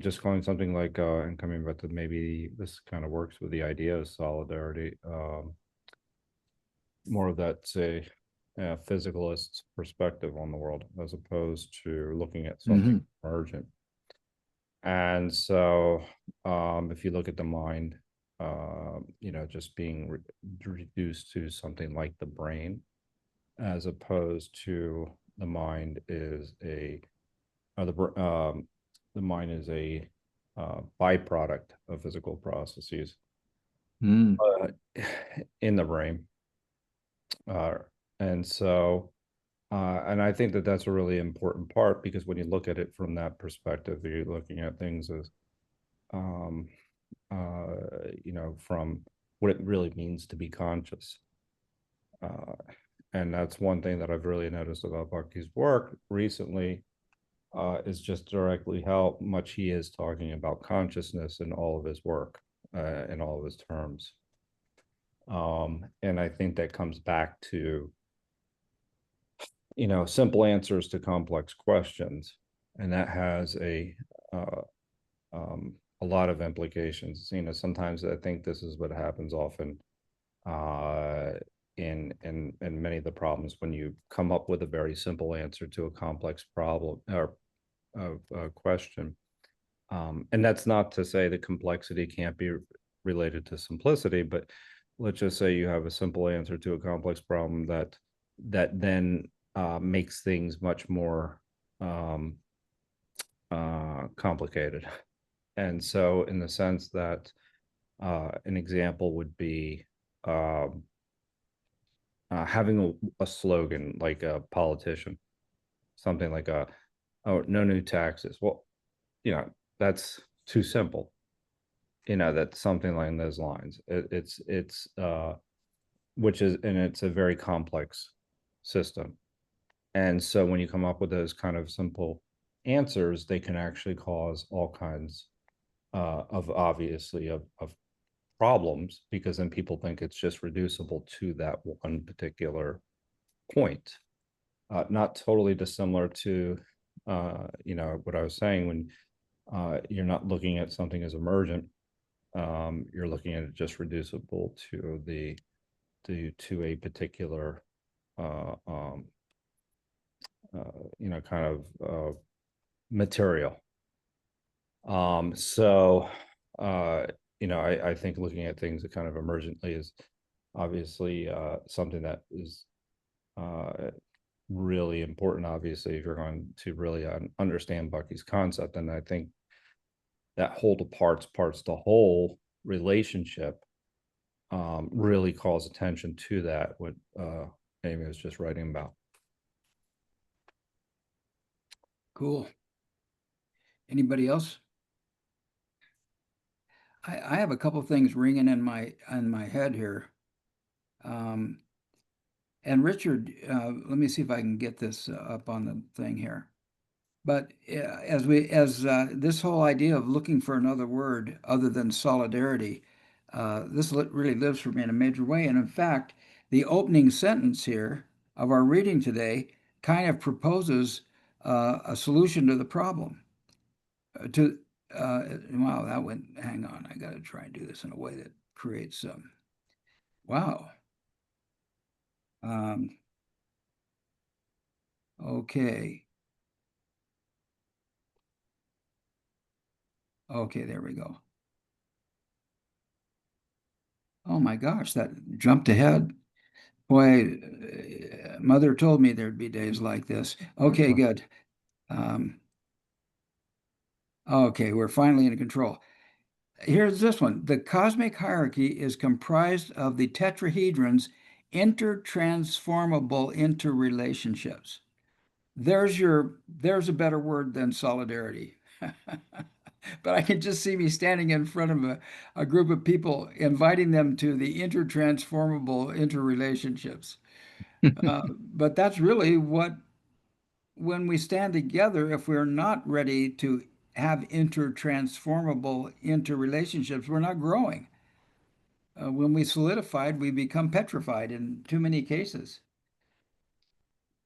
[SPEAKER 5] just going something like, and coming back to maybe this kind of works with the idea of solidarity, more of that, say, physicalist perspective on the world, as opposed to looking at something emergent. And so, if you look at the mind, just being reduced to something like the brain, as opposed to the mind is the mind is a byproduct of physical processes
[SPEAKER 2] Mm.
[SPEAKER 5] in the brain, and so. And I think that that's a really important part, because when you look at it from that perspective, you're looking at things as, from what it really means to be conscious. And that's one thing that I've really noticed about Bucky's work recently, is just directly how much he is talking about consciousness in all of his work, in all of his terms. And I think that comes back to, simple answers to complex questions, and that has a lot of implications. Sometimes I think this is what happens often in many of the problems, when you come up with a very simple answer to a complex problem or question. And that's not to say that complexity can't be related to simplicity, but let's just say you have a simple answer to a complex problem that then makes things much more complicated. And so, in the sense that an example would be having a slogan like a politician, something like "Oh, no new taxes." Well, that's too simple. That's something along those lines. It's it's a very complex system. And so when you come up with those kind of simple answers, they can actually cause all kinds of problems, because then people think it's just reducible to that one particular point. Not totally dissimilar to, what I was saying when you're not looking at something as emergent, you're looking at it just reducible to to a particular, kind of material. I think looking at things kind of emergently is obviously something that is really important, obviously, if you're going to really understand Bucky's concept. And I think that whole to parts to whole relationship really calls attention to that, what Amy was just writing about.
[SPEAKER 1] Cool. Anybody else? I have a couple things ringing in my head here. And Richard, let me see if I can get this up on the thing here. But as this whole idea of looking for another word other than solidarity, this really lives for me in a major way. And in fact, the opening sentence here of our reading today kind of proposes a solution to the problem. Wow, that went. Hang on, I got to try and do this in a way that creates some. Wow. Okay. Okay, there we go. Oh my gosh, that jumped ahead. Boy, Mother told me there'd be days like this. Okay, good. Okay, we're finally in control. Here's this one. The cosmic hierarchy is comprised of the tetrahedrons intertransformable interrelationships. There's a better word than solidarity. But I can just see me standing in front of a group of people, inviting them to the intertransformable interrelationships. But that's really what, when we stand together, if we're not ready to have intertransformable interrelationships, we're not growing. When we solidified, we become petrified in too many cases.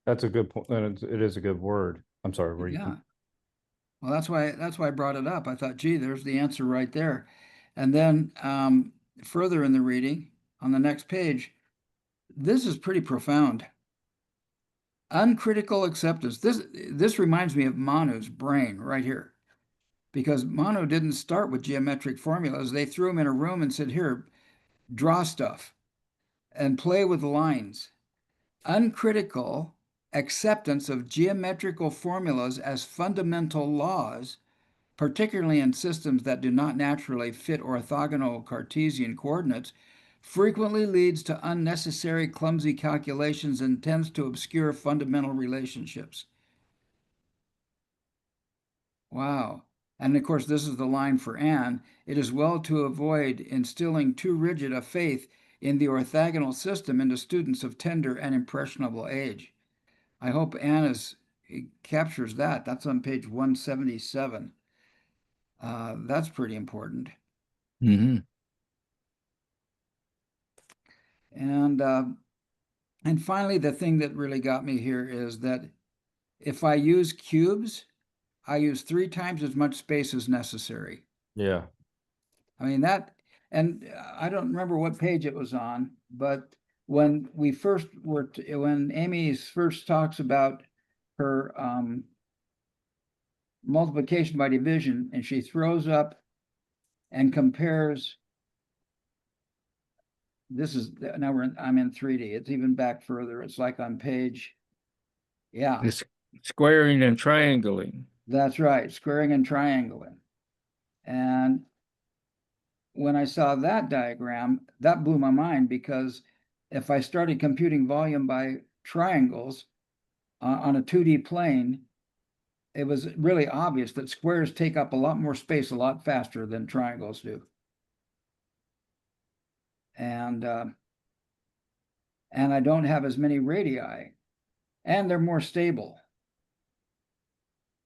[SPEAKER 5] That's a good point. And it is a good word. I'm sorry. Were you?
[SPEAKER 1] Yeah. Well, that's why I brought it up. I thought, gee, there's the answer right there. And then further in the reading, on the next page, this is pretty profound. Uncritical acceptance. This reminds me of Manu's brain right here, because Manu didn't start with geometric formulas. They threw him in a room and said, here, draw stuff and play with lines. Uncritical acceptance of geometrical formulas as fundamental laws, particularly in systems that do not naturally fit orthogonal Cartesian coordinates, frequently leads to unnecessary clumsy calculations and tends to obscure fundamental relationships. Wow. And of course, this is the line for Anne. It is well to avoid instilling too rigid a faith in the orthogonal system into students of tender and impressionable age. I hope Anne captures that. That's on page 177. That's pretty important.
[SPEAKER 2] Mm-hmm.
[SPEAKER 1] And finally, the thing that really got me here is that if I use cubes, I use 3 times as much space as necessary.
[SPEAKER 5] Yeah.
[SPEAKER 1] I mean and I don't remember what page it was on, but when when Amy first talks about her multiplication by division, and she throws up and compares. Now I'm in 3D. It's even back further. It's like on page, yeah.
[SPEAKER 2] It's squaring and triangling.
[SPEAKER 1] That's right, squaring and triangling. And when I saw that diagram, that blew my mind, because if I started computing volume by triangles on a 2D plane, it was really obvious that squares take up a lot more space a lot faster than triangles do. And I don't have as many radii, and they're more stable.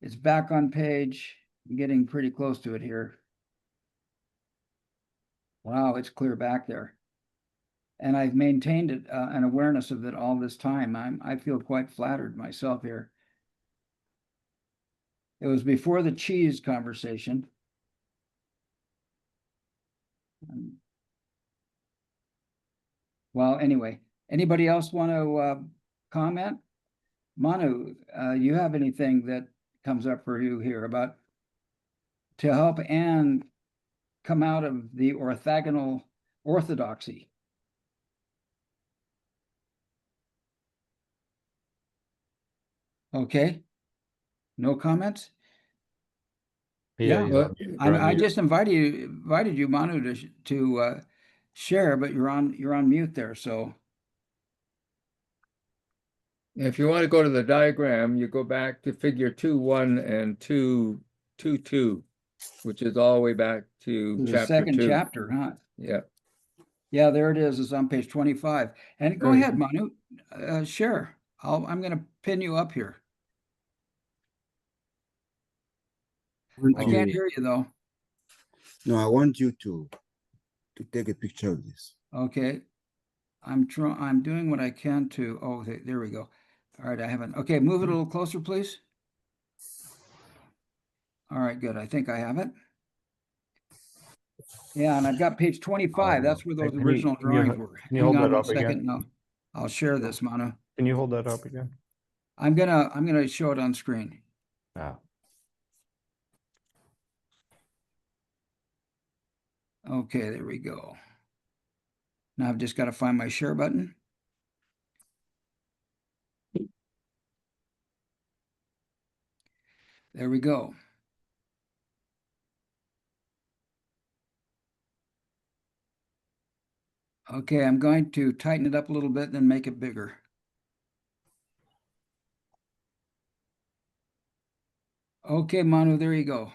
[SPEAKER 1] It's back on page, I'm getting pretty close to it here. Wow, it's clear back there. And I've maintained it, an awareness of it all this time. I feel quite flattered myself here. It was before the cheese conversation. Well, anyway, anybody else want to comment? Manu, you have anything that comes up for you here about to help Anne come out of the orthogonal orthodoxy? Okay, no comments? Yeah,
[SPEAKER 5] he's
[SPEAKER 2] well,
[SPEAKER 5] on mute. You're on
[SPEAKER 1] I
[SPEAKER 5] mute.
[SPEAKER 1] just invited you, Manu, to share, but you're on mute there. So
[SPEAKER 2] if you want to go to the diagram, you go back to figure 2.1 and 2.2.2, which is all the way back to
[SPEAKER 1] the
[SPEAKER 2] chapter
[SPEAKER 1] second
[SPEAKER 2] 2.
[SPEAKER 1] chapter, huh?
[SPEAKER 2] Yeah.
[SPEAKER 1] Yeah, there it is. It's on page 25. And go
[SPEAKER 2] Right.
[SPEAKER 1] ahead, Manu, share. I'm going to pin you up here. I can't hear you though.
[SPEAKER 4] No, I want you to take a picture of this.
[SPEAKER 1] Okay. I'm doing what I can to, oh, there we go. All right, I haven't. Okay, move it a little closer, please. All right, good. I think I have it. Yeah, and I've got page 25. That's where those
[SPEAKER 5] Can
[SPEAKER 1] original drawings were.
[SPEAKER 5] Can you
[SPEAKER 1] Hang
[SPEAKER 5] hold
[SPEAKER 1] on
[SPEAKER 5] that
[SPEAKER 1] one
[SPEAKER 5] up
[SPEAKER 1] second,
[SPEAKER 5] again?
[SPEAKER 1] and I'll share this, Manu.
[SPEAKER 5] Can you hold that up again?
[SPEAKER 1] I'm gonna show it on screen.
[SPEAKER 5] Ah.
[SPEAKER 1] Okay, there we go. Now I've just got to find my share button. There we go. Okay, I'm going to tighten it up a little bit and then make it bigger. Okay, Manu, there you go.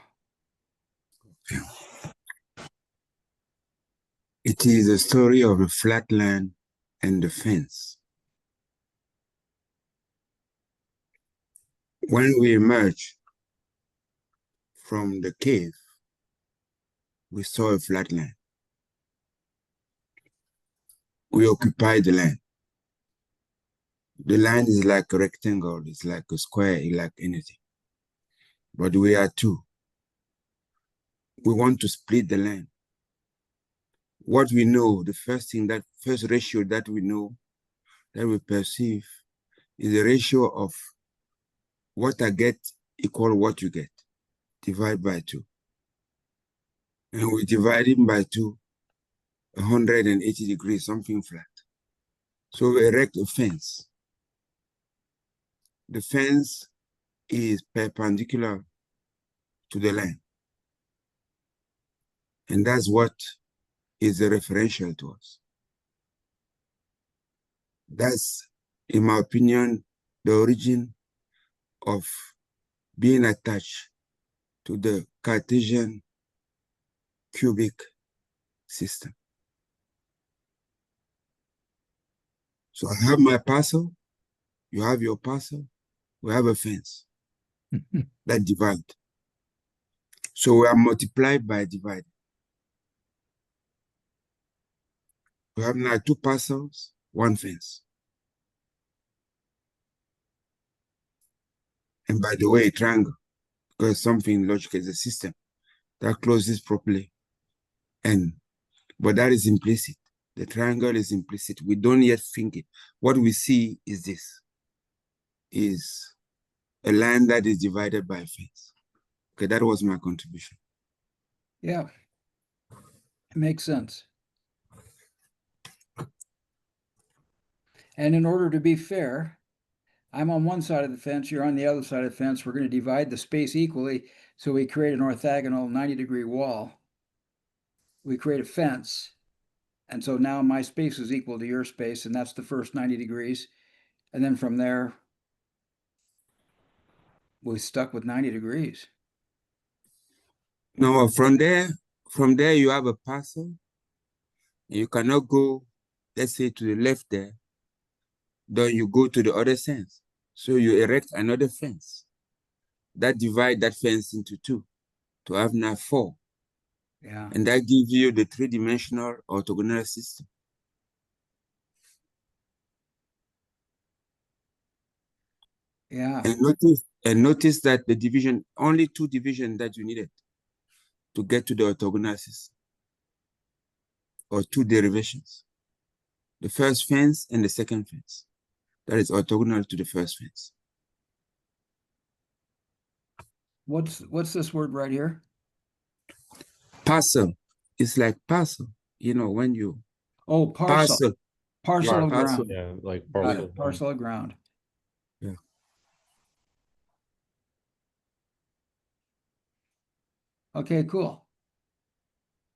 [SPEAKER 4] It is a story of a flat land and the fence. When we emerged from the cave, we saw a flat land. We occupied the land. The land is like a rectangle, it's like a square, it's like anything. But we are two. We want to split the land. What we know, the first ratio that we know, that we perceive, is the ratio of what I get equal what you get, divide by 2. And we divide it by 2, 180 degrees, something flat. So we erect a fence. The fence is perpendicular to the land. And that's what is the referential to us. That's, in my opinion, the origin of being attached to the Cartesian cubic system. So I have my parcel, you have your parcel, we have a fence that divide. So we are multiplied by divided. We have now 2 parcels, 1 fence. And by the way, a triangle, because something logical is a system that closes properly. But that is implicit. The triangle is implicit. We don't yet think it. What we see is this, is a line that is divided by a fence. Okay, that was my contribution.
[SPEAKER 1] Yeah, it makes sense. And in order to be fair, I'm on one side of the fence, you're on the other side of the fence. We're going to divide the space equally. So we create an orthogonal 90-degree wall. We create a fence. And so now my space is equal to your space, and that's the first 90 degrees. And then from there, we're stuck with 90 degrees.
[SPEAKER 4] Now, from there you have a parcel. You cannot go, let's say, to the left there. Then you go to the other fence. So you erect another fence that divide that fence into 2 to have now 4.
[SPEAKER 1] Yeah.
[SPEAKER 4] And that gives you the three-dimensional orthogonal system.
[SPEAKER 1] Yeah.
[SPEAKER 4] And notice that the division, only two divisions that you needed to get to the orthogonal system, or two derivations. The first fence and the second fence. That is orthogonal to the first fence.
[SPEAKER 1] What's this word right here?
[SPEAKER 4] Parcel. It's like parcel. You know, when you
[SPEAKER 1] Oh, parcel. Parcel
[SPEAKER 4] Yeah,
[SPEAKER 1] of
[SPEAKER 4] parcel.
[SPEAKER 1] ground.
[SPEAKER 5] Yeah, like
[SPEAKER 1] Got
[SPEAKER 5] parcel.
[SPEAKER 1] it. Parcel of ground.
[SPEAKER 4] Yeah.
[SPEAKER 1] Okay, cool.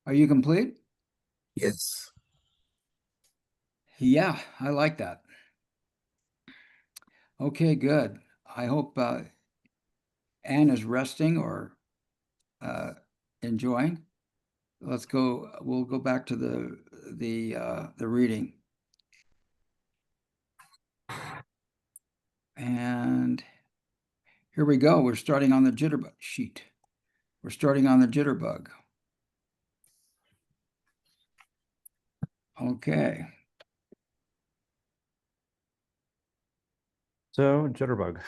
[SPEAKER 1] Are you complete?
[SPEAKER 4] Yes.
[SPEAKER 1] Yeah, I like that. Okay, good. I hope Anne is resting or enjoying. Let's go. We'll go back to the reading. And here we go. We're starting on the Jitterbug sheet. We're starting on the Jitterbug. Okay.
[SPEAKER 5] So, Jitterbug.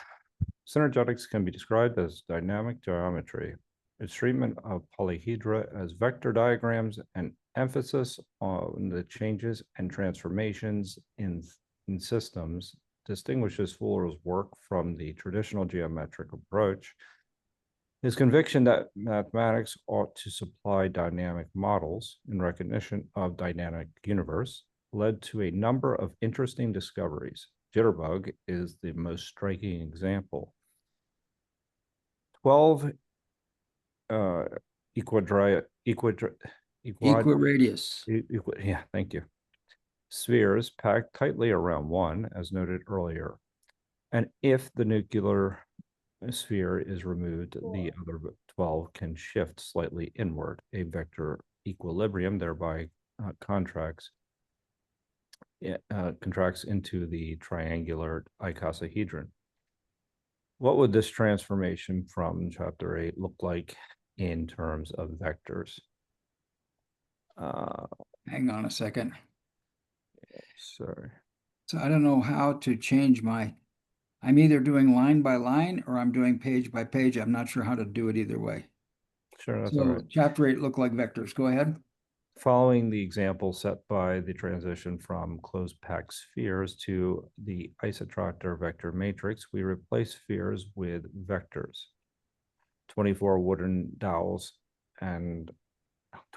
[SPEAKER 5] Synergetics can be described as dynamic geometry. Its treatment of polyhedra as vector diagrams and emphasis on the changes and transformations in systems distinguishes Fuller's work from the traditional geometric approach. His conviction that mathematics ought to supply dynamic models in recognition of dynamic universe led to a number of interesting discoveries. Jitterbug is the most striking example. 12
[SPEAKER 1] Equiradius.
[SPEAKER 5] yeah, thank you. Spheres packed tightly around one, as noted earlier. And if the nuclear sphere is removed, the other 12 can shift slightly inward. A vector equilibrium thereby contracts into the triangular icosahedron. What would this transformation from chapter 8 look like in terms of vectors?
[SPEAKER 1] Hang on a second.
[SPEAKER 5] Sorry.
[SPEAKER 1] So I don't know how to change I'm either doing line by line or I'm doing page by page. I'm not sure how to do it either way.
[SPEAKER 5] Sure, that's all
[SPEAKER 1] So
[SPEAKER 5] right.
[SPEAKER 1] chapter 8 look like vectors. Go ahead.
[SPEAKER 5] Following the example set by the transition from closed-packed spheres to the isotropic vector matrix, we replace spheres with vectors. 24 wooden dowels and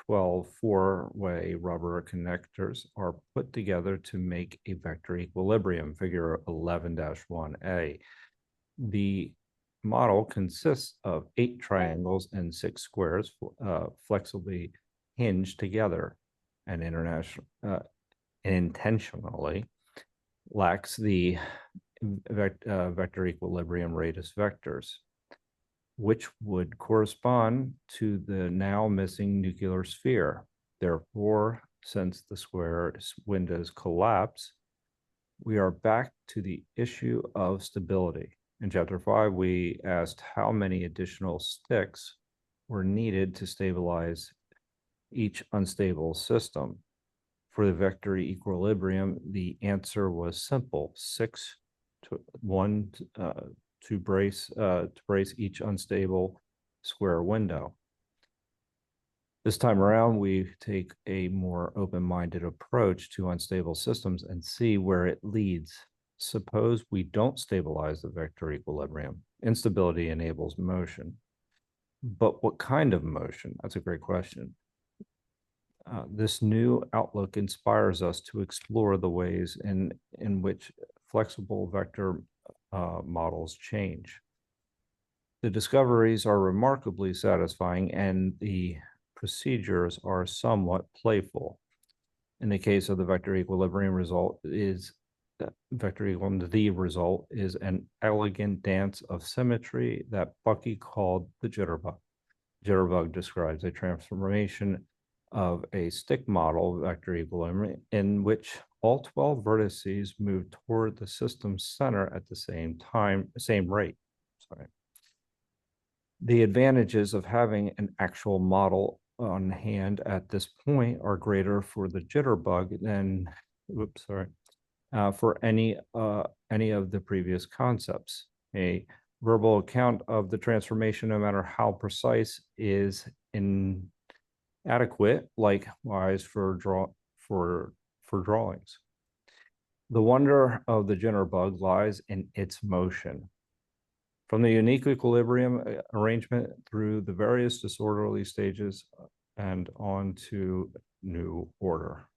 [SPEAKER 5] 12 four-way rubber connectors are put together to make a vector equilibrium, figure 11-1a. The model consists of 8 triangles and 6 squares, flexibly hinged together, and intentionally lacks the vector equilibrium radius vectors, which would correspond to the now missing nuclear sphere. Therefore, since the square windows collapse, we are back to the issue of stability. In chapter 5, we asked how many additional sticks were needed to stabilize each unstable system. For the vector equilibrium, the answer was simple: 6 to 1 to brace each unstable square window. This time around, we take a more open-minded approach to unstable systems and see where it leads. Suppose we don't stabilize the vector equilibrium. Instability enables motion. But what kind of motion? That's a great question. This new outlook inspires us to explore the ways in which flexible vector models change. The discoveries are remarkably satisfying, and the procedures are somewhat playful. In the case of the vector equilibrium, the result is an elegant dance of symmetry that Bucky called the jitterbug. Jitterbug describes a transformation of a stick model vector equilibrium in which all 12 vertices move toward the system's center at the same rate. The advantages of having an actual model on hand at this point are greater for the jitterbug than, whoops, sorry, for any of the previous concepts. A verbal account of the transformation, no matter how precise, is inadequate, likewise for drawings. The wonder of the jitterbug lies in its motion. From the unique equilibrium arrangement through the various disorderly stages and on to new order.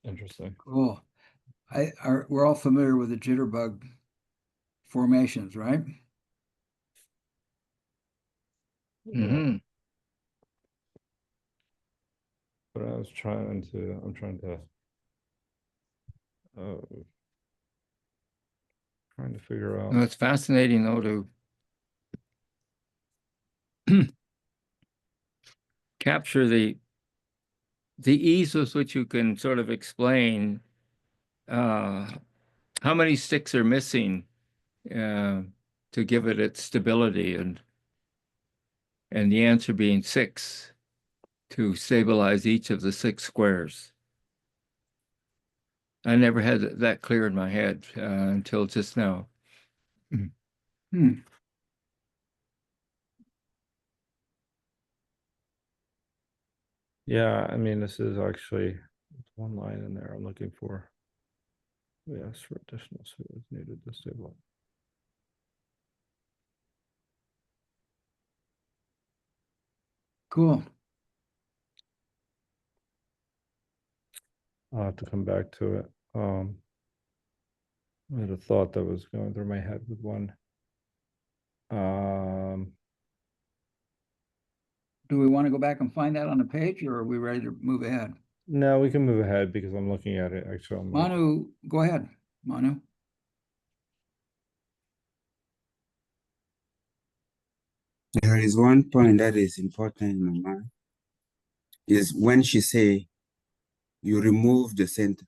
[SPEAKER 5] Interesting.
[SPEAKER 1] Cool. We're all familiar with the jitterbug formations, right?
[SPEAKER 2] Mm-hmm.
[SPEAKER 5] But I'm trying to figure out.
[SPEAKER 2] Well, it's fascinating though to capture the ease with which you can sort of explain how many sticks are missing to give it its stability, and the answer being 6 to stabilize each of the 6 squares. I never had that clear in my head until just now.
[SPEAKER 1] Hmm.
[SPEAKER 5] Yeah, I mean, this is actually one line in there I'm looking for. Yes, for additional is needed to stabilize.
[SPEAKER 1] Cool.
[SPEAKER 5] I'll have to come back to it. I had a thought that was going through my head with one.
[SPEAKER 1] Do we want to go back and find that on the page, or are we ready to move ahead?
[SPEAKER 5] No, we can move ahead because I'm looking at it. Actually,
[SPEAKER 1] Manu, go ahead. Manu.
[SPEAKER 4] There is one point that is important in my mind, is when she say, you remove the center.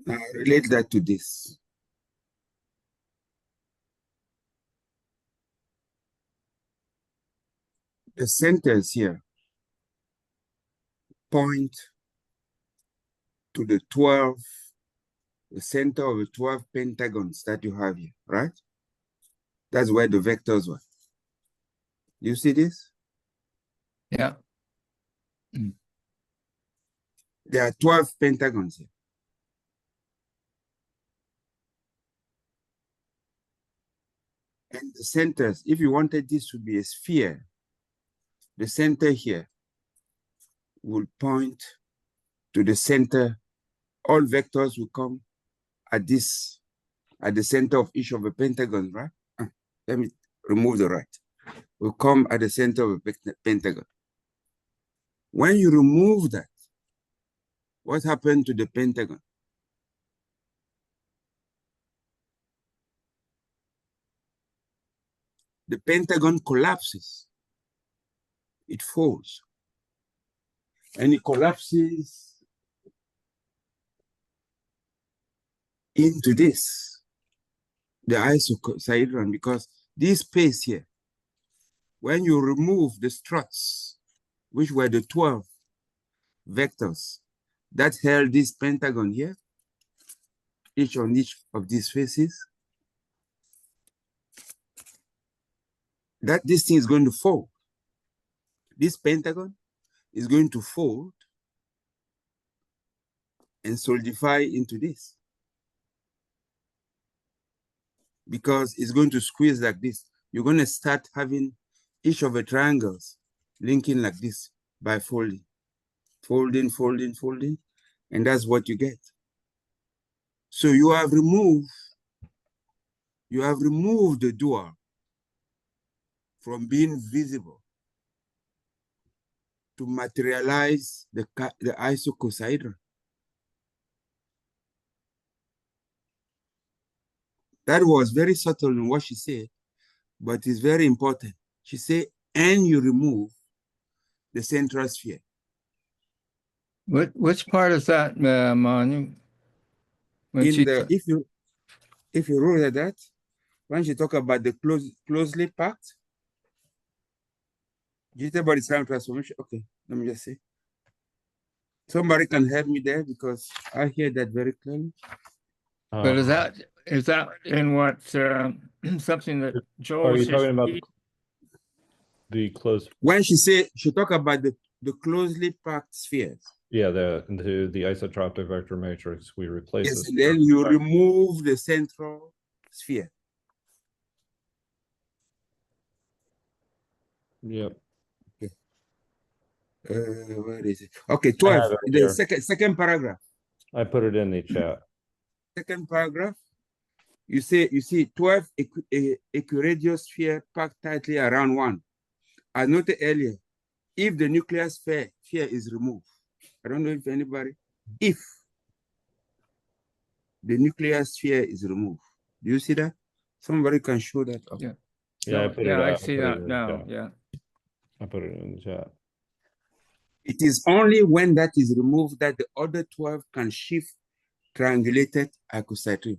[SPEAKER 4] Now relate that to this. The centers here point to the 12, the center of the 12 pentagons that you have here, right? That's where the vectors were. You see this?
[SPEAKER 2] Yeah.
[SPEAKER 4] There are 12 pentagons here. And the centers, if you wanted this to be a sphere, the center here will point to the center. All vectors will come at the center of each of the pentagons, right? Let me remove the right. Will come at the center of a pentagon. When you remove that, what happened to the pentagon? The pentagon collapses. It falls. And it collapses into this, the isotropic, because this space here, when you remove the struts, which were the 12 vectors that held this pentagon here, each on each of these faces, that this thing is going to fold. This pentagon is going to fold and solidify into this, because it's going to squeeze like this. You're going to start having each of the triangles linking like this by folding, folding, folding, folding, and that's what you get. So you have removed the dual from being visible to materialize the isocosahedron. That was very subtle in what she said, but it's very important. She said, and you remove the central sphere.
[SPEAKER 2] Which part is that, Manu?
[SPEAKER 4] If you look at that, when she talk about the closely packed, Jitterbug is time transformation. Okay, let me just see. Somebody can help me there because I hear that very clearly.
[SPEAKER 2] But is that in what something that Joel
[SPEAKER 5] Are
[SPEAKER 2] was
[SPEAKER 5] you
[SPEAKER 2] just
[SPEAKER 5] talking about
[SPEAKER 2] reading?
[SPEAKER 5] the close?
[SPEAKER 4] When she talk about the closely packed spheres.
[SPEAKER 5] Yeah, the isotropic vector matrix, we replace
[SPEAKER 4] Yes,
[SPEAKER 5] this.
[SPEAKER 4] then you remove the central sphere.
[SPEAKER 5] Yep.
[SPEAKER 4] Where is it? Okay,
[SPEAKER 5] I
[SPEAKER 4] 12.
[SPEAKER 5] have it
[SPEAKER 4] The
[SPEAKER 5] here.
[SPEAKER 4] second paragraph.
[SPEAKER 5] I put it in the chat.
[SPEAKER 4] Second paragraph. You see 12 equiradius sphere packed tightly around one. As noted earlier, if the nuclear sphere is removed, I don't know if anybody, if the nuclear sphere is removed, do you see that? Somebody can show that up.
[SPEAKER 2] Yeah.
[SPEAKER 5] Yeah,
[SPEAKER 2] No, I see that now. Yeah.
[SPEAKER 5] I put it in the chat.
[SPEAKER 4] It is only when that is removed that the other 12 can shift triangulated icosahedron.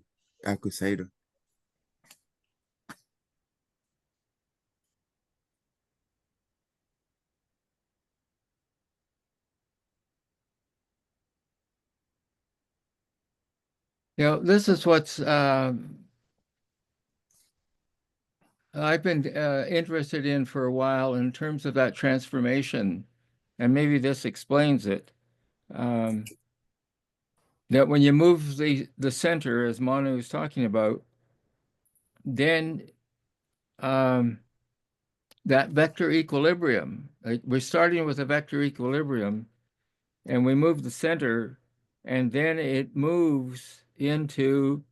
[SPEAKER 2] This is what's I've been interested in for a while in terms of that transformation, and maybe this explains it. That when you move the center, as Manu was talking about, then that vector equilibrium, like we're starting with a vector equilibrium, and we move the center, and then it moves into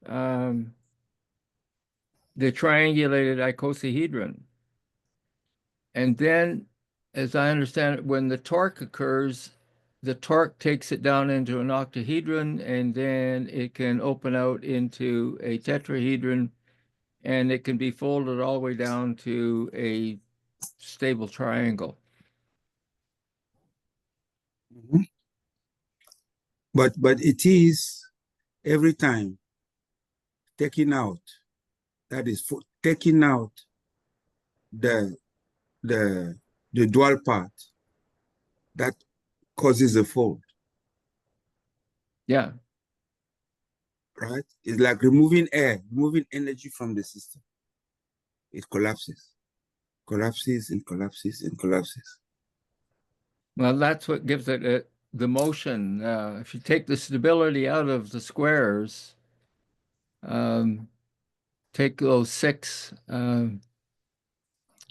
[SPEAKER 2] the triangulated icosahedron. And then, as I understand it, when the torque occurs, the torque takes it down into an octahedron, and then it can open out into a tetrahedron, and it can be folded all the way down to a stable triangle.
[SPEAKER 4] Mm-hmm. But it is every time taking out, that is for taking out the dual part that causes a fold.
[SPEAKER 2] Yeah.
[SPEAKER 4] Right? It's like removing air, removing energy from the system. It collapses and collapses and collapses.
[SPEAKER 2] Well, that's what gives it the motion. If you take the stability out of the squares, take those 6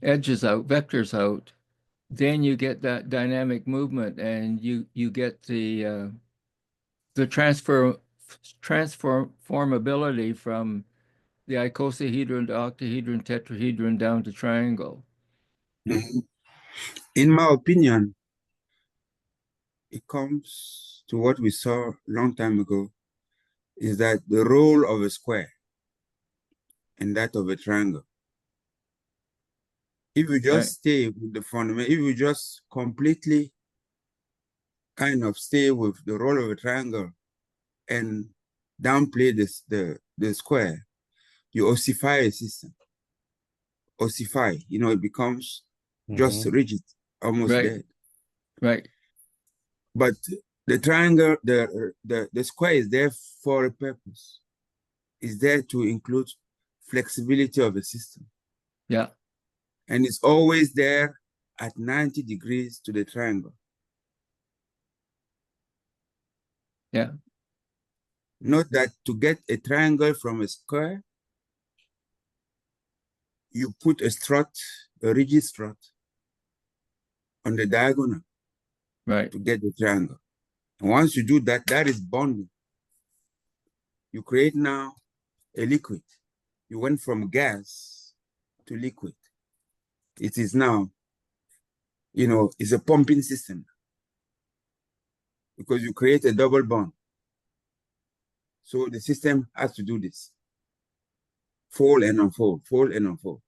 [SPEAKER 2] edges out, vectors out, then you get that dynamic movement, and you get the transformability from the icosahedron to octahedron, tetrahedron down to triangle.
[SPEAKER 4] In my opinion, it comes to what we saw a long time ago, is that the role of a square and that of a triangle. If you just stay with the fundamental, if you just completely kind of stay with the role of a triangle and downplay the square, you ossify a system. Ossify, it becomes just rigid, almost dead.
[SPEAKER 2] Right.
[SPEAKER 4] But the triangle, the square is there for a purpose. It's there to include flexibility of the system.
[SPEAKER 2] Yeah.
[SPEAKER 4] And it's always there at 90 degrees to the triangle.
[SPEAKER 2] Yeah.
[SPEAKER 4] Note that to get a triangle from a square, you put a strut, a rigid strut, on the diagonal.
[SPEAKER 2] Right.
[SPEAKER 4] To get the triangle. And once you do that, that is bonding. You create now a liquid. You went from gas to liquid. It is now, it's a pumping system because you create a double bond. So the system has to do this. Fold and unfold, fold and unfold.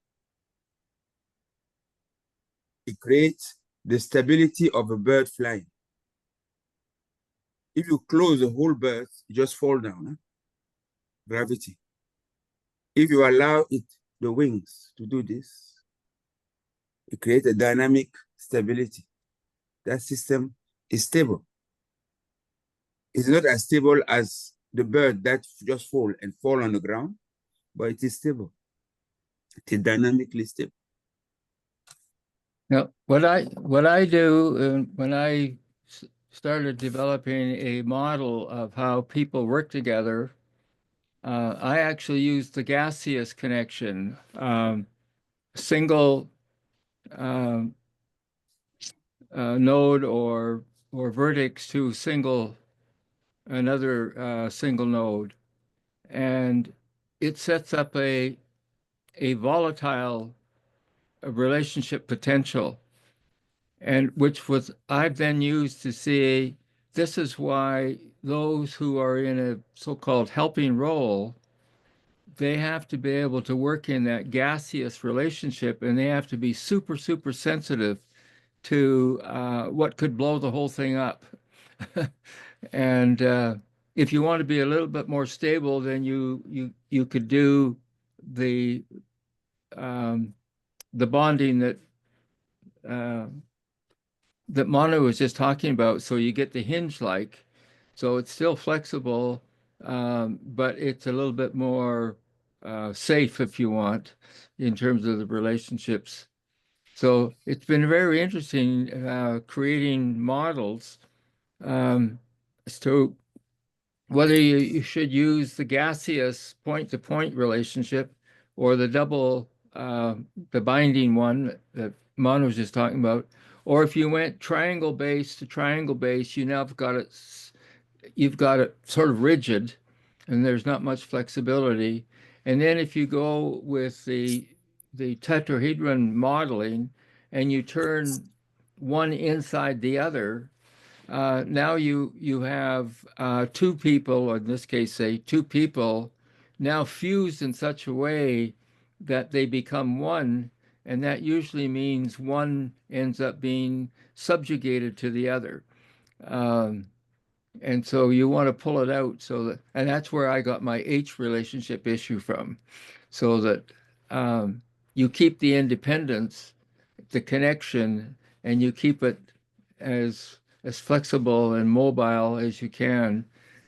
[SPEAKER 4] It creates the stability of a bird flying. If you close the whole bird, you just fall down. Gravity. If you allow it, the wings to do this, it creates a dynamic stability. That system is stable. It's not as stable as the bird that just fall on the ground, but it is stable. It is dynamically stable.
[SPEAKER 2] Now, what I do when I started developing a model of how people work together, I actually use the gaseous connection, single node or vertex to another single node, and it sets up a volatile relationship potential, and which was I've then used to see this is why those who are in a so-called helping role, they have to be able to work in that gaseous relationship, and they have to be super, super sensitive to what could blow the whole thing up. And if you want to be a little bit more stable, then you could do the bonding that Manu was just talking about. So you get the hinge-like, so it's still flexible, but it's a little bit more safe, if you want, in terms of the relationships. So it's been very interesting creating models as to whether you should use the gaseous point-to-point relationship or the double, the binding one that Manu was just talking about, or if you went triangle base to triangle base, you now you've got it sort of rigid, and there's not much flexibility. And then if you go with the tetrahedron modeling, and you turn one inside the other, now you have two people, or in this case, say two people, now fused in such a way that they become one, and that usually means one ends up being subjugated to the other. And so you want to pull it out so that, and that's where I got my H relationship issue from, so that you keep the independence, the connection, and you keep it as flexible and mobile as you can,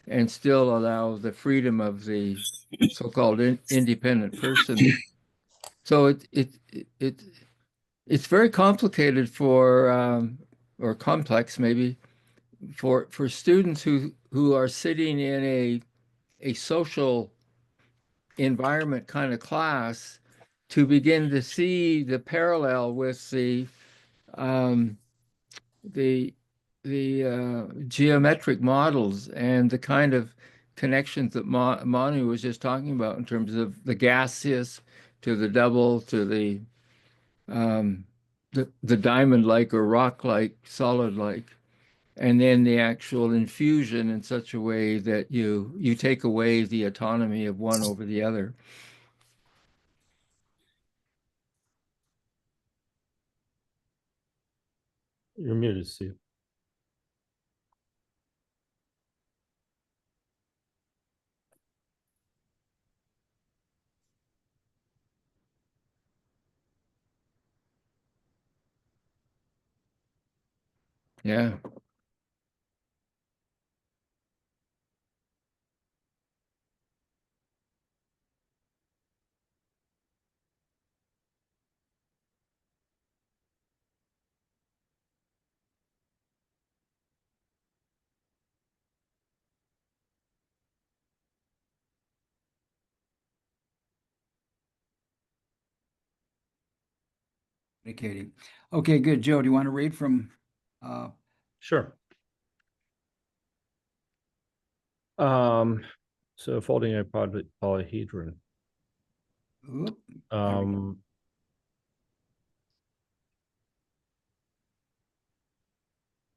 [SPEAKER 2] and still allow the freedom of the so-called independent person. So it's very complicated for or complex maybe for students who are sitting in a social environment kind of class to begin to see the parallel with um, the geometric models and the kind of connections that Manu was just talking about in terms of the gaseous to the double to the diamond-like or rock-like, solid-like, and then the actual infusion in such a way that you take away the autonomy of one over the other.
[SPEAKER 5] You're muted, Steve.
[SPEAKER 2] Yeah.
[SPEAKER 1] Indicating. Okay, good. Joe, do you want to read from?
[SPEAKER 5] Sure. So folding a polyhedron.
[SPEAKER 1] Oop,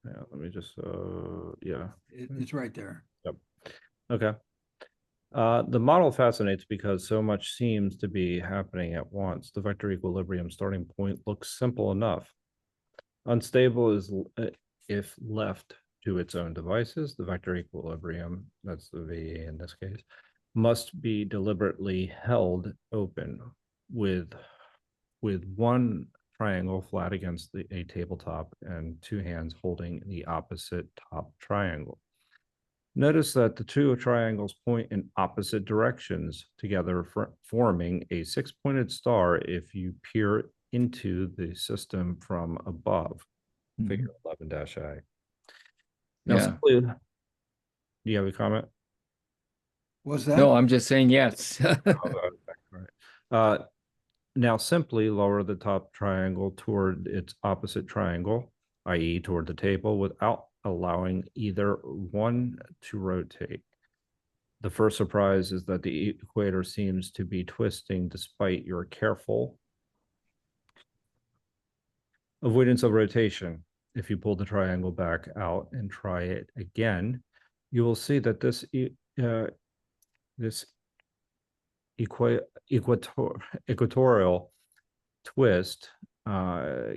[SPEAKER 5] Yeah, let me just yeah.
[SPEAKER 1] it's right there.
[SPEAKER 5] Yep. Okay. The model fascinates because so much seems to be happening at once. The vector equilibrium starting point looks simple enough. Unstable is if left to its own devices. The vector equilibrium, that's the VE in this case, must be deliberately held open with one triangle flat against a tabletop and two hands holding the opposite top triangle. Notice that the two triangles point in opposite directions together, forming a six-pointed star if you peer into the system from above. Figure 11-A. Now,
[SPEAKER 2] Yeah.
[SPEAKER 5] simply, do you have a comment?
[SPEAKER 1] Was that?
[SPEAKER 2] No, I'm just saying yes.
[SPEAKER 5] Now simply lower the top triangle toward its opposite triangle, i.e. toward the table, without allowing either one to rotate. The first surprise is that the equator seems to be twisting despite your careful avoidance of rotation. If you pull the triangle back out and try it again, you will see that this equatorial twist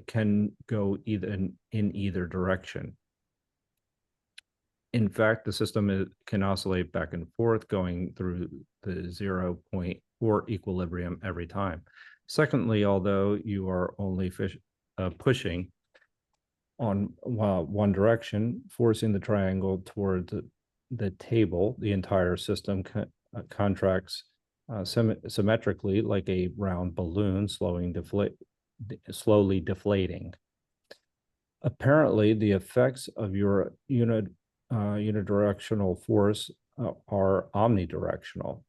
[SPEAKER 5] can go in either direction. In fact, the system can oscillate back and forth, going through the 0 point or equilibrium every time. Secondly, although you are only pushing on one direction, forcing the triangle toward the table, the entire system contracts symmetrically like a round balloon, slowly deflating. Apparently, the effects of your unidirectional force are omnidirectional.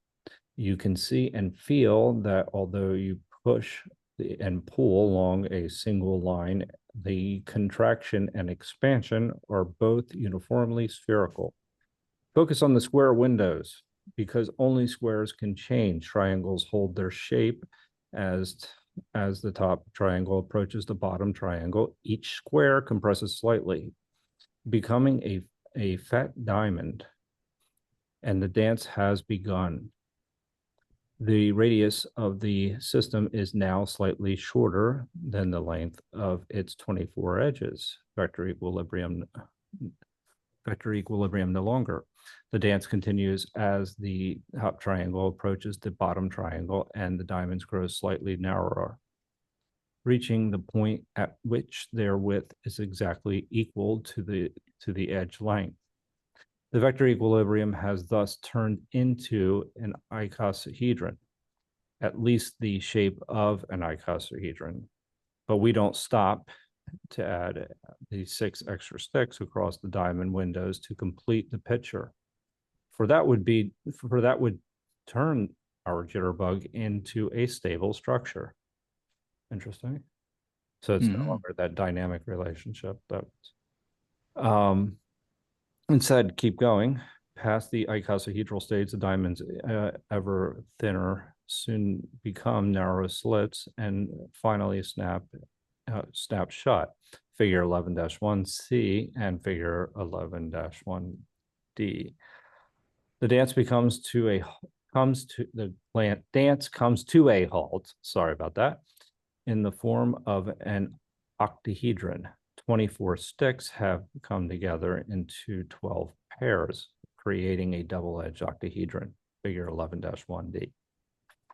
[SPEAKER 5] You can see and feel that although you push and pull along a single line, the contraction and expansion are both uniformly spherical. Focus on the square windows, because only squares can change. Triangles hold their shape as the top triangle approaches the bottom triangle. Each square compresses slightly, becoming a fat diamond, and the dance has begun. The radius of the system is now slightly shorter than the length of its 24 edges. Vector equilibrium no longer. The dance continues as the top triangle approaches the bottom triangle and the diamonds grow slightly narrower, reaching the point at which their width is exactly equal to the edge length. The vector equilibrium has thus turned into an icosahedron, at least the shape of an icosahedron. But we don't stop to add the 6 extra sticks across the diamond windows to complete the picture. For that would turn our jitterbug into a stable structure. Interesting. So it's no longer that dynamic relationship. Instead, keep going. Past the icosahedral stage, the diamonds ever thinner soon become narrow slits and finally snap shut. Figure 11-1C and figure 11-1D. The dance comes to a halt. Sorry about that. In the form of an octahedron. 24 sticks have come together into 12 pairs, creating a double-edged octahedron. Figure 11-1D.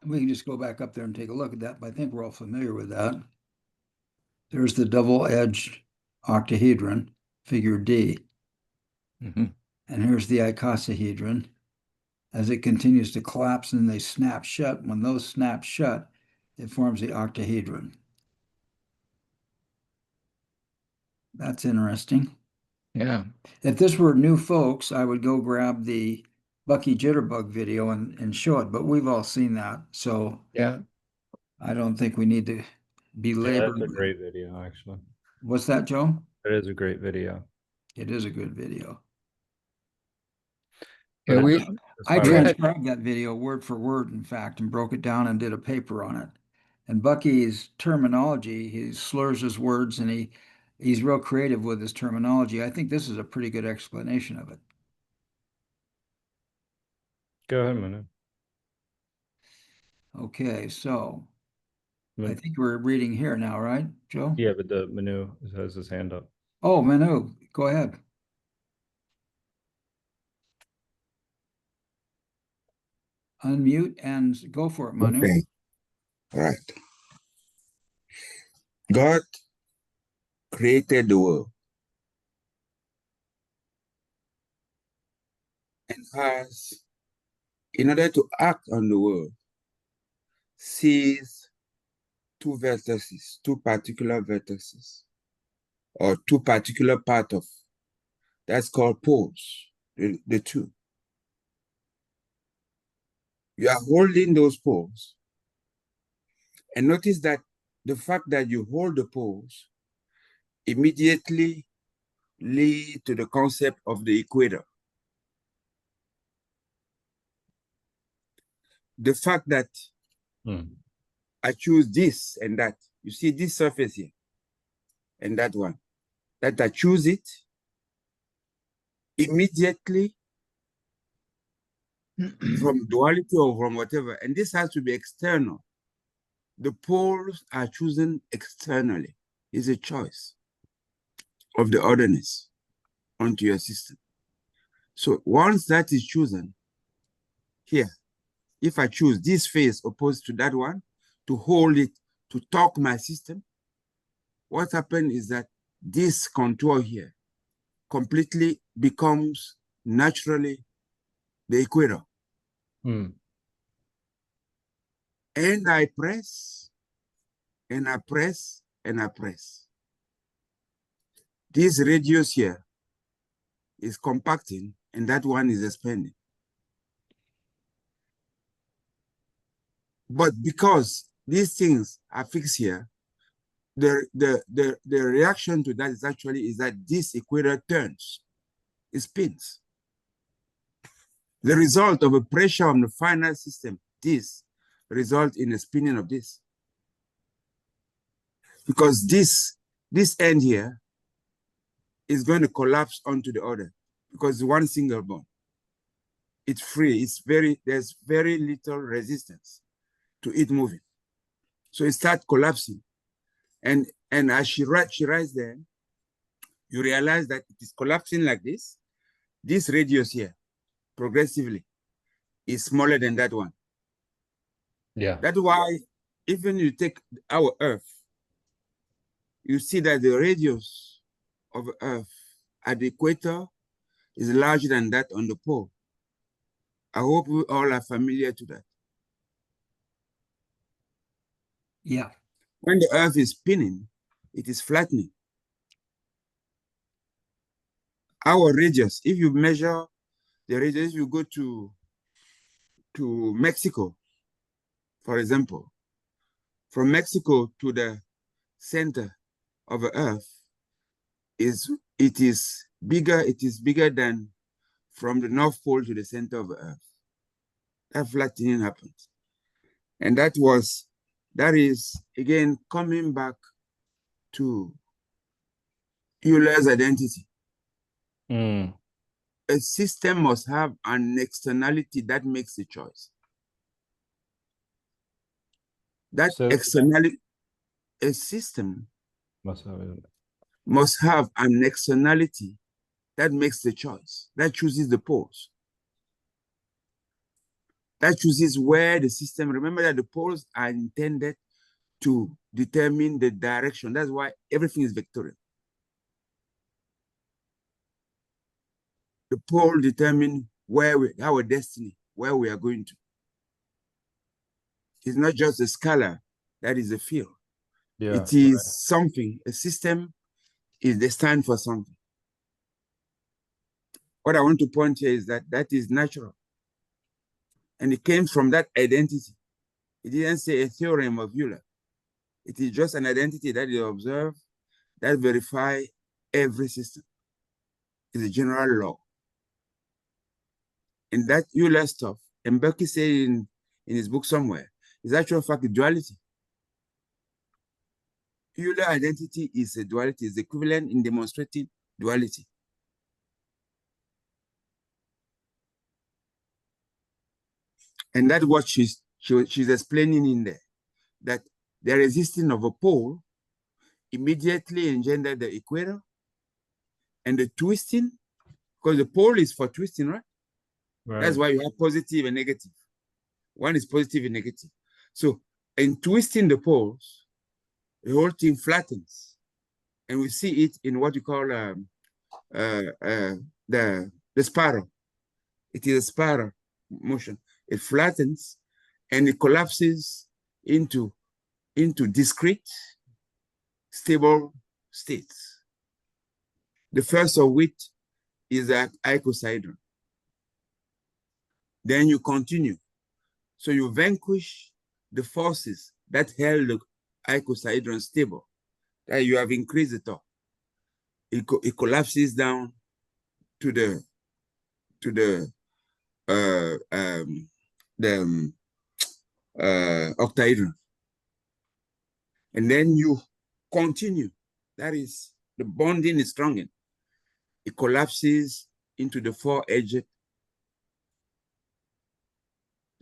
[SPEAKER 1] We can just go back up there and take a look at that, but I think we're all familiar with that. There's the double-edged octahedron, figure D. And here's the icosahedron. As it continues to collapse and they snap shut, when those snap shut, it forms the octahedron. That's interesting.
[SPEAKER 2] Yeah.
[SPEAKER 1] If this were new folks, I would go grab the Bucky Jitterbug video and show it, but we've all seen that. So
[SPEAKER 2] yeah,
[SPEAKER 1] I don't think we need to belabor.
[SPEAKER 5] That's a great video, actually.
[SPEAKER 1] What's that, Joe?
[SPEAKER 5] It is a great video.
[SPEAKER 1] It is a good video.
[SPEAKER 2] yeah
[SPEAKER 1] I transcribed that video word for word, in fact, and broke it down and did a paper on it. And Bucky's terminology, he slurs his words and he's real creative with his terminology. I think this is a pretty good explanation of it.
[SPEAKER 5] Go ahead, Manu.
[SPEAKER 1] Okay, so I think we're reading here now, right, Joe?
[SPEAKER 5] Yeah, but the Manu has his hand up.
[SPEAKER 1] Oh, Manu, go ahead. unmute and go for it, Manu.
[SPEAKER 4] Okay. All right. God created the world and has, in order to act on the world, sees two vertices, two particular vertices, or two particular part of, that's called poles, the two. You are holding those poles, and notice that the fact that you hold the poles immediately lead to the concept of the equator. The fact that I choose this and that, you see this surface here and that one, that I choose it immediately from duality or from whatever, and this has to be external. The poles are chosen externally. It's a choice of the otherness onto your system. So once that is chosen, here, if I choose this face opposed to that one, to hold it, to torque my system, what happens is that this contour here completely becomes naturally the equator. And I press, and I press, and I press. This radius here is compacting, and that one is expanding. But because these things are fixed here, the reaction to that is that this equator turns, it spins. The result of a pressure on the final system, this results in a spinning of this. Because this end here is going to collapse onto the other, because one single bond. It's free, there's very little resistance to it moving. So it starts collapsing. And as she writes there, you realize that it is collapsing like this. This radius here, progressively, is smaller than that one.
[SPEAKER 5] Yeah.
[SPEAKER 4] That's why, even you take our Earth, you see that the radius of Earth at the equator is larger than that on the pole. I hope we all are familiar to that.
[SPEAKER 1] Yeah.
[SPEAKER 4] When the Earth is spinning, it is flattening. Our radius, if you measure the radius, if you go to Mexico, for example, from Mexico to the center of the Earth, it is bigger than from the North Pole to the center of the Earth. That flattening happens. And that is, again, coming back to Euler's identity. A system must have an externality that makes a choice. That externality, a system must have an externality that makes the choice, that chooses the poles. That chooses where the system, remember that the poles are intended to determine the direction. That's why everything is vectorial. The pole determines our destiny, where we are going to. It's not just a scalar, that is a field. Yeah, it is something, a system is destined for something. What I want to point here is that is natural. And it came from that identity. It didn't say a theorem of Euler. It is just an identity that you observe, that verify every system. It's a general law. And that Euler stuff, and Berkey said in his book somewhere, is actual fact duality. Euler identity is a duality, is equivalent in demonstrating duality. And that's what she's explaining in there, that the resistance of a pole immediately engender the equator, and the twisting, because the pole is for twisting, right? That's why you have positive and negative. One is positive and negative. So in twisting the poles, the whole thing flattens. And we see it in what you call the spiral. It is a spiral motion. It flattens and it collapses into discrete, stable states. The first of which is the icosahedron. Then you continue. So you vanquish the forces that held the icosahedron stable, that you have increased the torque. It collapses down to the octahedron. And then you continue. That is, the bonding is stronger. It collapses into the four-edged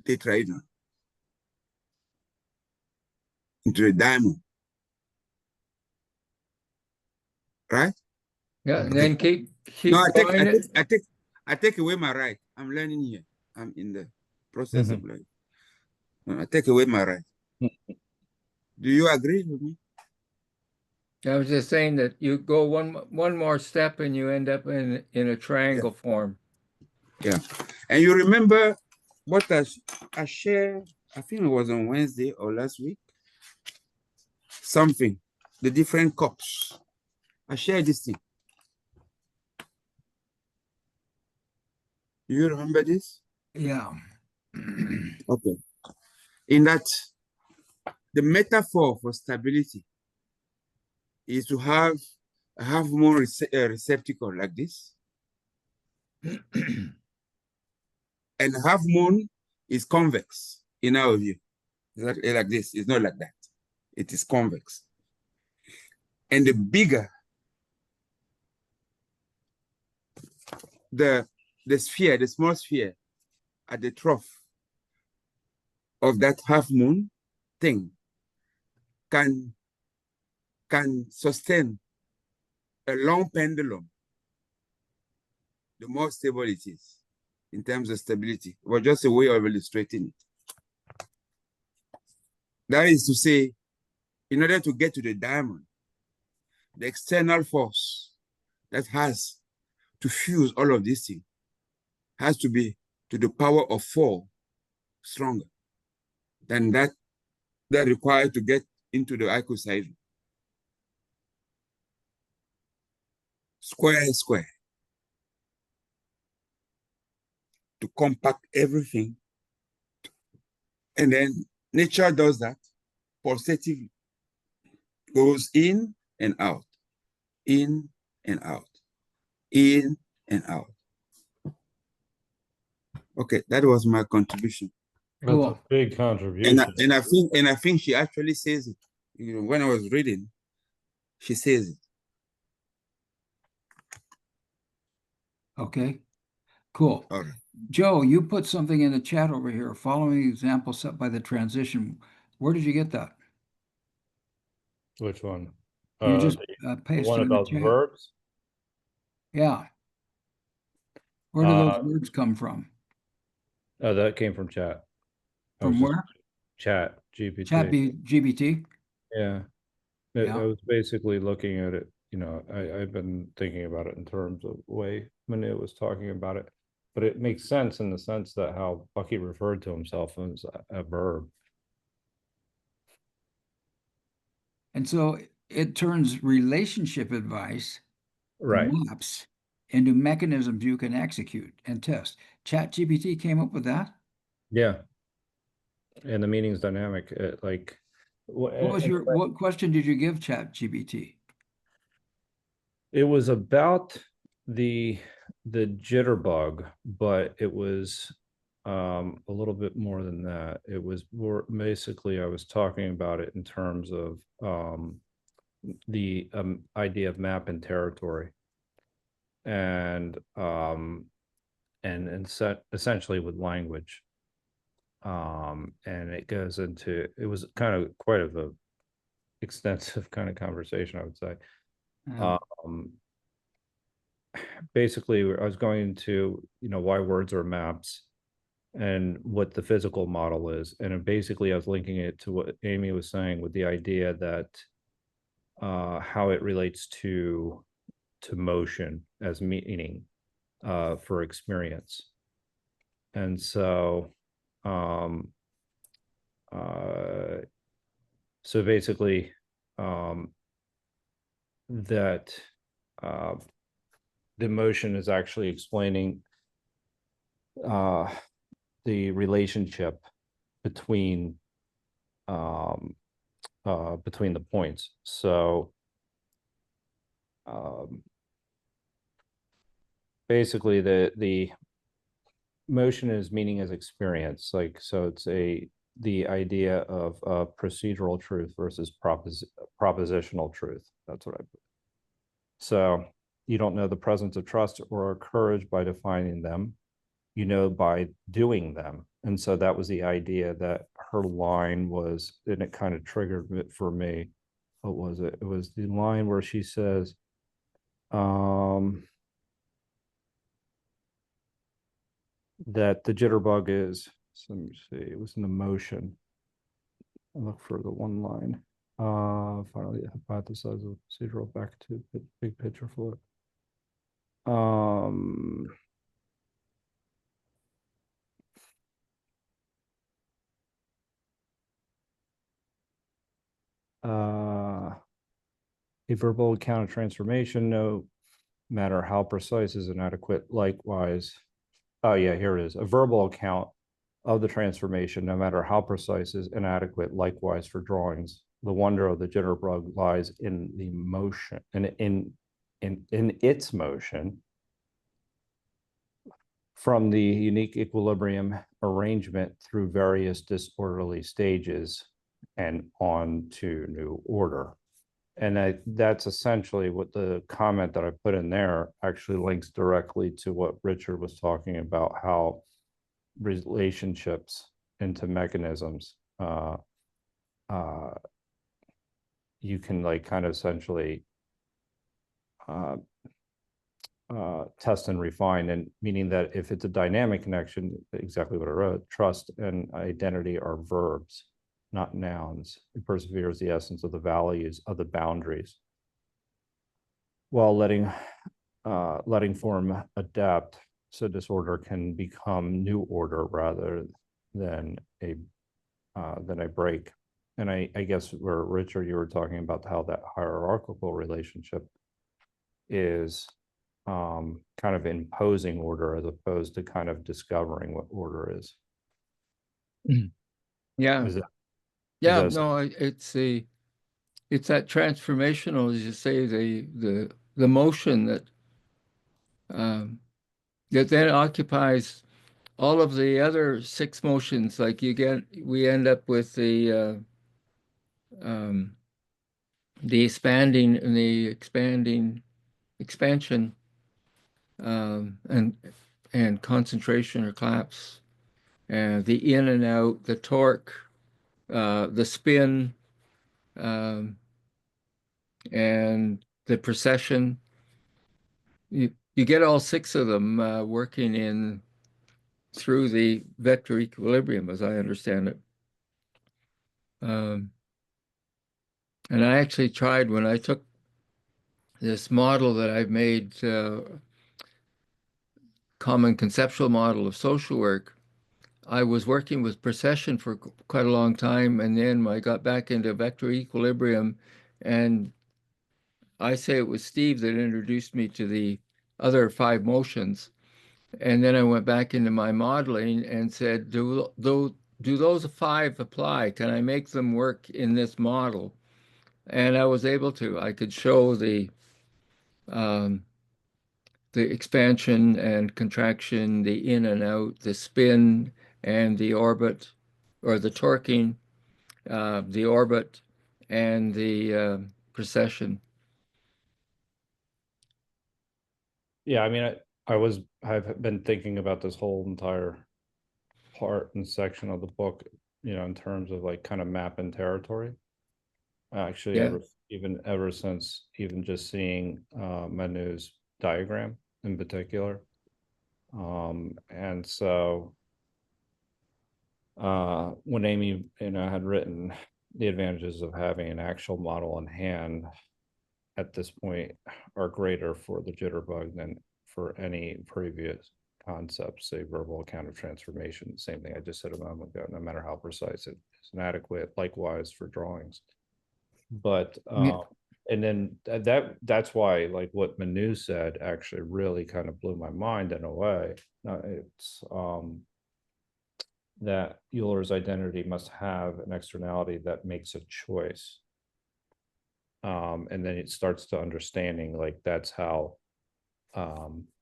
[SPEAKER 4] tetrahedron, into the diamond. Right?
[SPEAKER 2] Yeah, and then keep
[SPEAKER 4] No,
[SPEAKER 2] going it.
[SPEAKER 4] I take away my right. I'm learning here. I'm in the process of learning. No, I take away my right. Do you agree with me?
[SPEAKER 2] I was just saying that you go one more step and you end up in a triangle form.
[SPEAKER 4] Yeah. And you remember what I shared, I think it was on Wednesday or last week, something, the different cups. I shared this thing. Do you remember this?
[SPEAKER 1] Yeah.
[SPEAKER 4] Okay. In that, the metaphor for stability is to have a half-moon receptacle like this. And half-moon is convex in our view. It's not like this. It's not like that. It is convex. And the bigger the sphere, the small sphere at the trough of that half-moon thing can sustain a long pendulum, the more stable it is in terms of stability. It was just a way of illustrating it. That is to say, in order to get to the diamond, the external force that has to fuse all of these things has to be to the power of 4 stronger than that required to get into the icosahedron. Square, to compact everything. And then nature does that pulsatively. Goes in and out, in and out, in and out. Okay, that was my contribution.
[SPEAKER 5] That's
[SPEAKER 1] Cool.
[SPEAKER 5] a big contribution.
[SPEAKER 4] And I think she actually says it. You know, when I was reading, she says it.
[SPEAKER 1] Okay. Cool.
[SPEAKER 4] All right.
[SPEAKER 1] Joe, you put something in the chat over here, following the example set by the transition. Where did you get that?
[SPEAKER 5] Which one?
[SPEAKER 1] You just
[SPEAKER 5] The
[SPEAKER 1] pasted
[SPEAKER 5] one
[SPEAKER 1] in the
[SPEAKER 5] about
[SPEAKER 1] chat.
[SPEAKER 5] verbs?
[SPEAKER 1] Yeah. Where do those words come from?
[SPEAKER 5] Oh, that came from chat.
[SPEAKER 1] From where?
[SPEAKER 5] Chat GPT.
[SPEAKER 1] Chat GBT?
[SPEAKER 5] Yeah.
[SPEAKER 1] Yeah.
[SPEAKER 5] I was basically looking at it, you know, I've been thinking about it in terms of way Manu was talking about it, but it makes sense in the sense that how Bucky referred to himself as a verb.
[SPEAKER 1] And so it turns relationship advice,
[SPEAKER 5] Right.
[SPEAKER 1] maps, into mechanisms you can execute and test. ChatGPT came up with that?
[SPEAKER 5] Yeah. And the meaning's dynamic. Like,
[SPEAKER 1] What question did you give ChatGPT?
[SPEAKER 5] it was about the jitterbug, but it was a little bit more than that. It was more basically I was talking about it in terms of the idea of map and territory, and essentially with language, and it goes into, it was kind of quite of a extensive kind of conversation, I would say. Basically I was going into, you know, why words are maps, and what the physical model is. And basically I was linking it to what Amy was saying with the idea that how it relates to motion as meaning for experience. And so so basically that the motion is actually explaining the relationship between the points. So basically the motion is meaning as experience, like, so it's the idea of procedural truth versus propositional truth. That's what I put. So you don't know the presence of trust or courage by defining them, you know by doing them. And so that was the idea that her line was, and it kind of triggered it for me. What was it? It was the line where she says, that the jitterbug is, so let me see, it was an emotion. I look for the one line. Finally hypothesize a procedural back to big picture flip. A verbal account of transformation, no matter how precise, is inadequate. Likewise, oh yeah, here it is. A verbal account of the transformation, no matter how precise, is inadequate. Likewise for drawings. The wonder of the jitterbug lies in the motion, and in its motion from the unique equilibrium arrangement through various disorderly stages and on to new order. And that's essentially what the comment that I put in there actually links directly to what Richard was talking about, how relationships into mechanisms, you can like kind of essentially test and refine, and meaning that if it's a dynamic connection, exactly what I wrote, trust and identity are verbs, not nouns. It perseveres the essence of the values of the boundaries, while letting form adapt, so disorder can become new order rather than a break. And I guess where Richard, you were talking about how that hierarchical relationship is kind of imposing order as opposed to kind of discovering what order is.
[SPEAKER 2] Yeah.
[SPEAKER 5] Yeah,
[SPEAKER 2] no, it's that transformational, as you say, the motion that that then occupies all of the other 6 motions. Like we end up with the expanding and the expansion, and concentration or collapse, and the in and out, the torque, the spin, and the precession. You get all 6 of them working in through the vector equilibrium, as I understand it. And I actually tried, when I took this model that I've made, common conceptual model of social work, I was working with precession for quite a long time, and then I got back into vector equilibrium, and I say it was Steve that introduced me to the other 5 motions. And then I went back into my modeling and said, do those 5 apply? Can I make them work in this model? And I was able to. I could show the expansion and contraction, the in and out, the spin and the orbit, or the torquing, the orbit, and the precession.
[SPEAKER 5] Yeah, I mean, I've been thinking about this whole entire part and section of the book, in terms of like kind of map and territory. Actually,
[SPEAKER 2] Yeah.
[SPEAKER 5] ever since even just seeing Manu's diagram in particular. And so when Amy, had written the advantages of having an actual model in hand at this point are greater for the jitterbug than for any previous concepts, say verbal account of transformation. Same thing I just said a moment ago, no matter how precise it is inadequate, likewise for drawings. But and then that's why, like what Manu said actually really kind of blew my mind in a way. It's that Euler's identity must have an externality that makes a choice. And then it starts to understanding, like that's how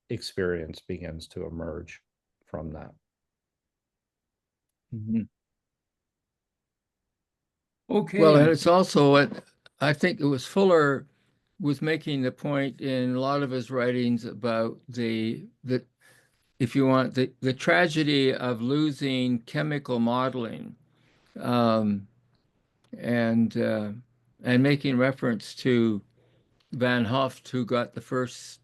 [SPEAKER 5] experience begins to emerge from that.
[SPEAKER 1] Okay.
[SPEAKER 2] Well, and it's also what I think it was Fuller was making the point in a lot of his writings about the if you want the tragedy of losing chemical modeling, and making reference to Van Hoft, who got the first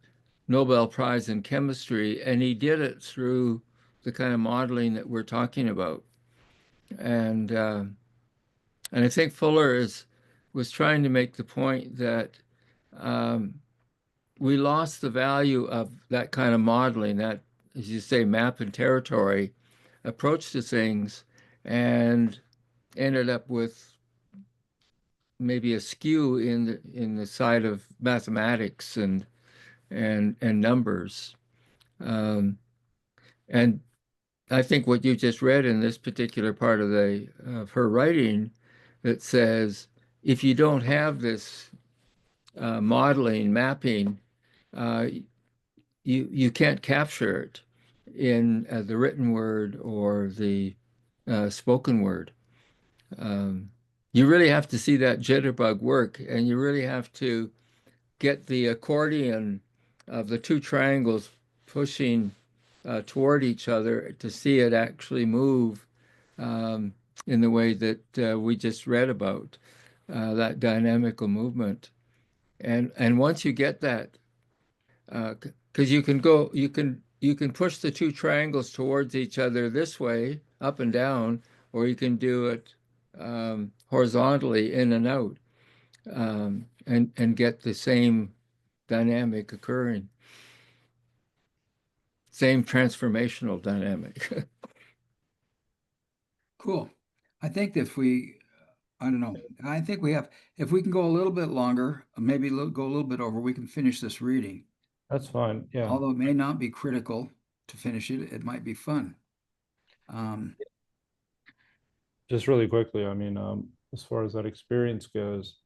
[SPEAKER 2] Nobel Prize in chemistry, and he did it through the kind of modeling that we're talking about. And I think Fuller was trying to make the point that we lost the value of that kind of modeling, that, as you say, map and territory approach to things, and ended up with maybe a skew in the side of mathematics and numbers. And I think what you just read in this particular part of her writing, that says if you don't have this modeling, mapping, you can't capture it in the written word or the spoken word. You really have to see that jitterbug work, and you really have to get the accordion of the two triangles pushing toward each other to see it actually move in the way that we just read about, that dynamical movement. And once you get that, because you can push the two triangles towards each other this way, up and down, or you can do it horizontally, in and out, and get the same dynamic occurring, same transformational dynamic.
[SPEAKER 1] Cool. I think if I don't know, I think if we can go a little bit longer, maybe go a little bit over, we can finish this reading.
[SPEAKER 5] That's fine. Yeah.
[SPEAKER 1] Although it may not be critical to finish it, it might be fun.
[SPEAKER 5] Just really quickly, as far as that experience goes,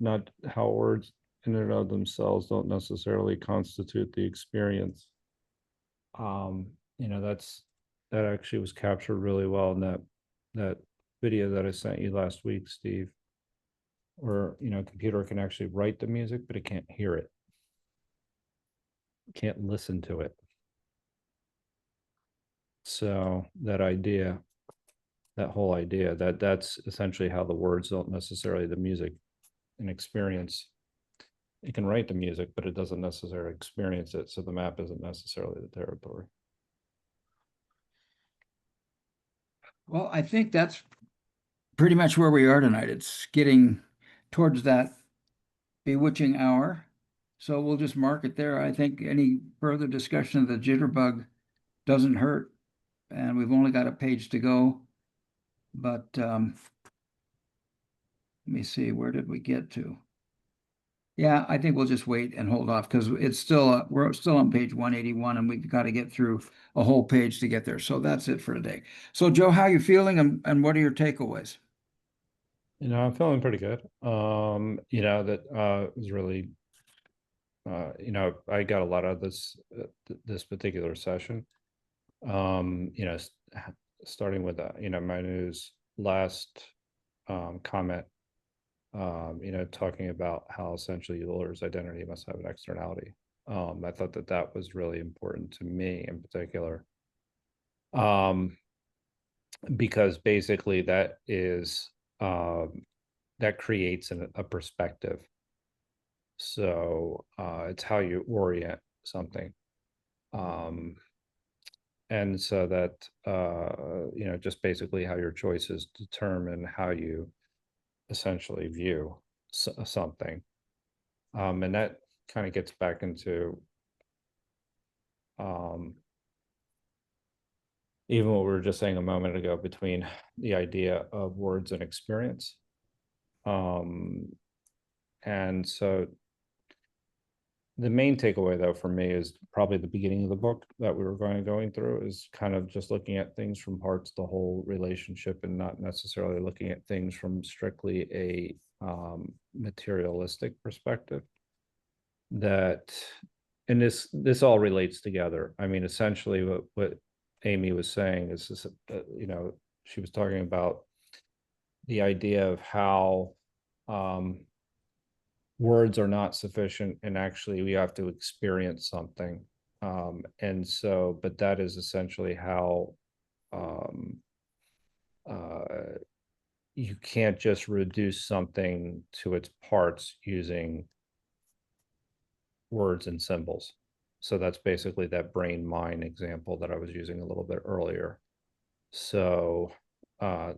[SPEAKER 5] not how words in and of themselves don't necessarily constitute the experience. That actually was captured really well in that video that I sent you last week, Steve, where a computer can actually write the music, but it can't hear it. Can't listen to it. So that whole idea that's essentially how the words don't necessarily, the music and experience. It can write the music, but it doesn't necessarily experience it. So the map isn't necessarily the territory.
[SPEAKER 1] Well, I think that's pretty much where we are tonight. It's getting towards that bewitching hour. So we'll just mark it there. I think any further discussion of the jitterbug doesn't hurt. And we've only got a page to go. But let me see, where did we get to? Yeah, I think we'll just wait and hold off because it's still we're still on page 181, and we've got to get through a whole page to get there. So that's it for today. So Joe, how are you feeling, and what are your takeaways?
[SPEAKER 5] I'm feeling pretty good. That was really, I got a lot of this this particular session. Starting with Manu's last comment, talking about how essentially Euler's identity must have an externality. I thought that was really important to me in particular, because basically that is that creates a perspective. So it's how you orient something. and so that, just basically how your choices determine how you essentially view something. And that kind of gets back into even what we were just saying a moment ago between the idea of words and experience. And so the main takeaway, though, for me is probably the beginning of the book that we were going through, is kind of just looking at things from parts to whole relationship, and not necessarily looking at things from strictly a materialistic perspective. And this all relates together. I mean, essentially, what Amy was saying is this, she was talking about the idea of how words are not sufficient, and actually we have to experience something. And so, but that is essentially how you can't just reduce something to its parts using words and symbols. So that's basically that brain mind example that I was using a little bit earlier. So,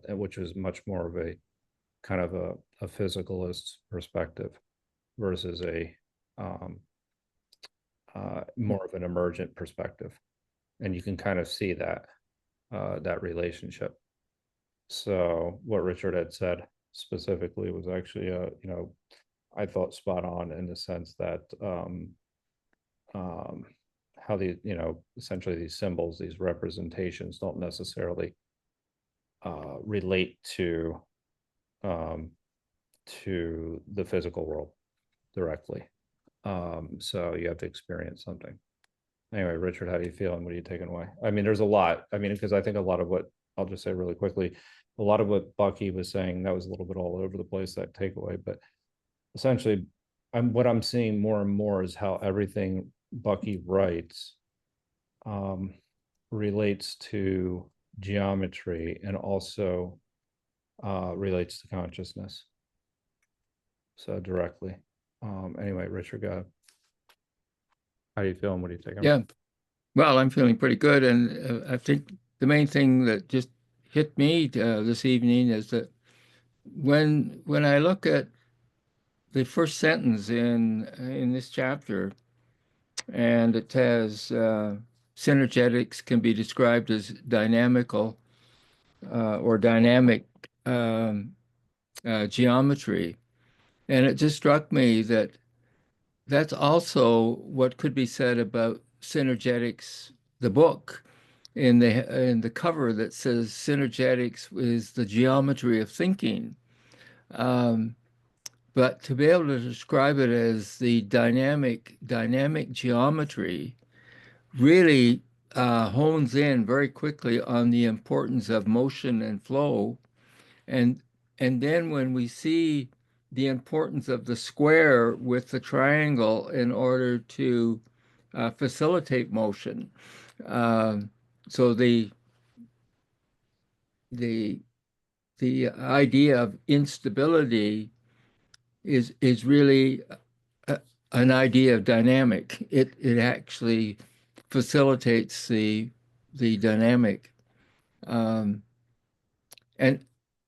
[SPEAKER 5] which was much more of a kind of a physicalist perspective versus a more of an emergent perspective. And you can kind of see that that relationship. So what Richard had said specifically was actually, I thought spot on, in the sense that how the, essentially these symbols, these representations don't necessarily relate to the physical world directly. So you have to experience something. Anyway, Richard, how do you feel, and what are you taking away? I mean, there's a lot. I mean, because I think a lot of what, I'll just say really quickly, a lot of what Bucky was saying, that was a little bit all over the place, that takeaway. But essentially, what I'm seeing more and more is how everything Bucky writes relates to geometry, and also relates to consciousness. So directly. Anyway, Richard, go ahead. How do you feel, and what do you think?
[SPEAKER 2] Yeah, well, I'm feeling pretty good, and I think the main thing that just hit me this evening is that when I look at the first sentence in this chapter, and it says synergetics can be described as dynamical or dynamic geometry, and it just struck me that that's also what could be said about Synergetics, the book, in the cover that says Synergetics is the geometry of thinking. But to be able to describe it as the dynamic geometry really hones in very quickly on the importance of motion and flow. And then when we see the importance of the square with the triangle in order to facilitate motion. So the idea of instability is really an idea of dynamic. It actually facilitates the dynamic, and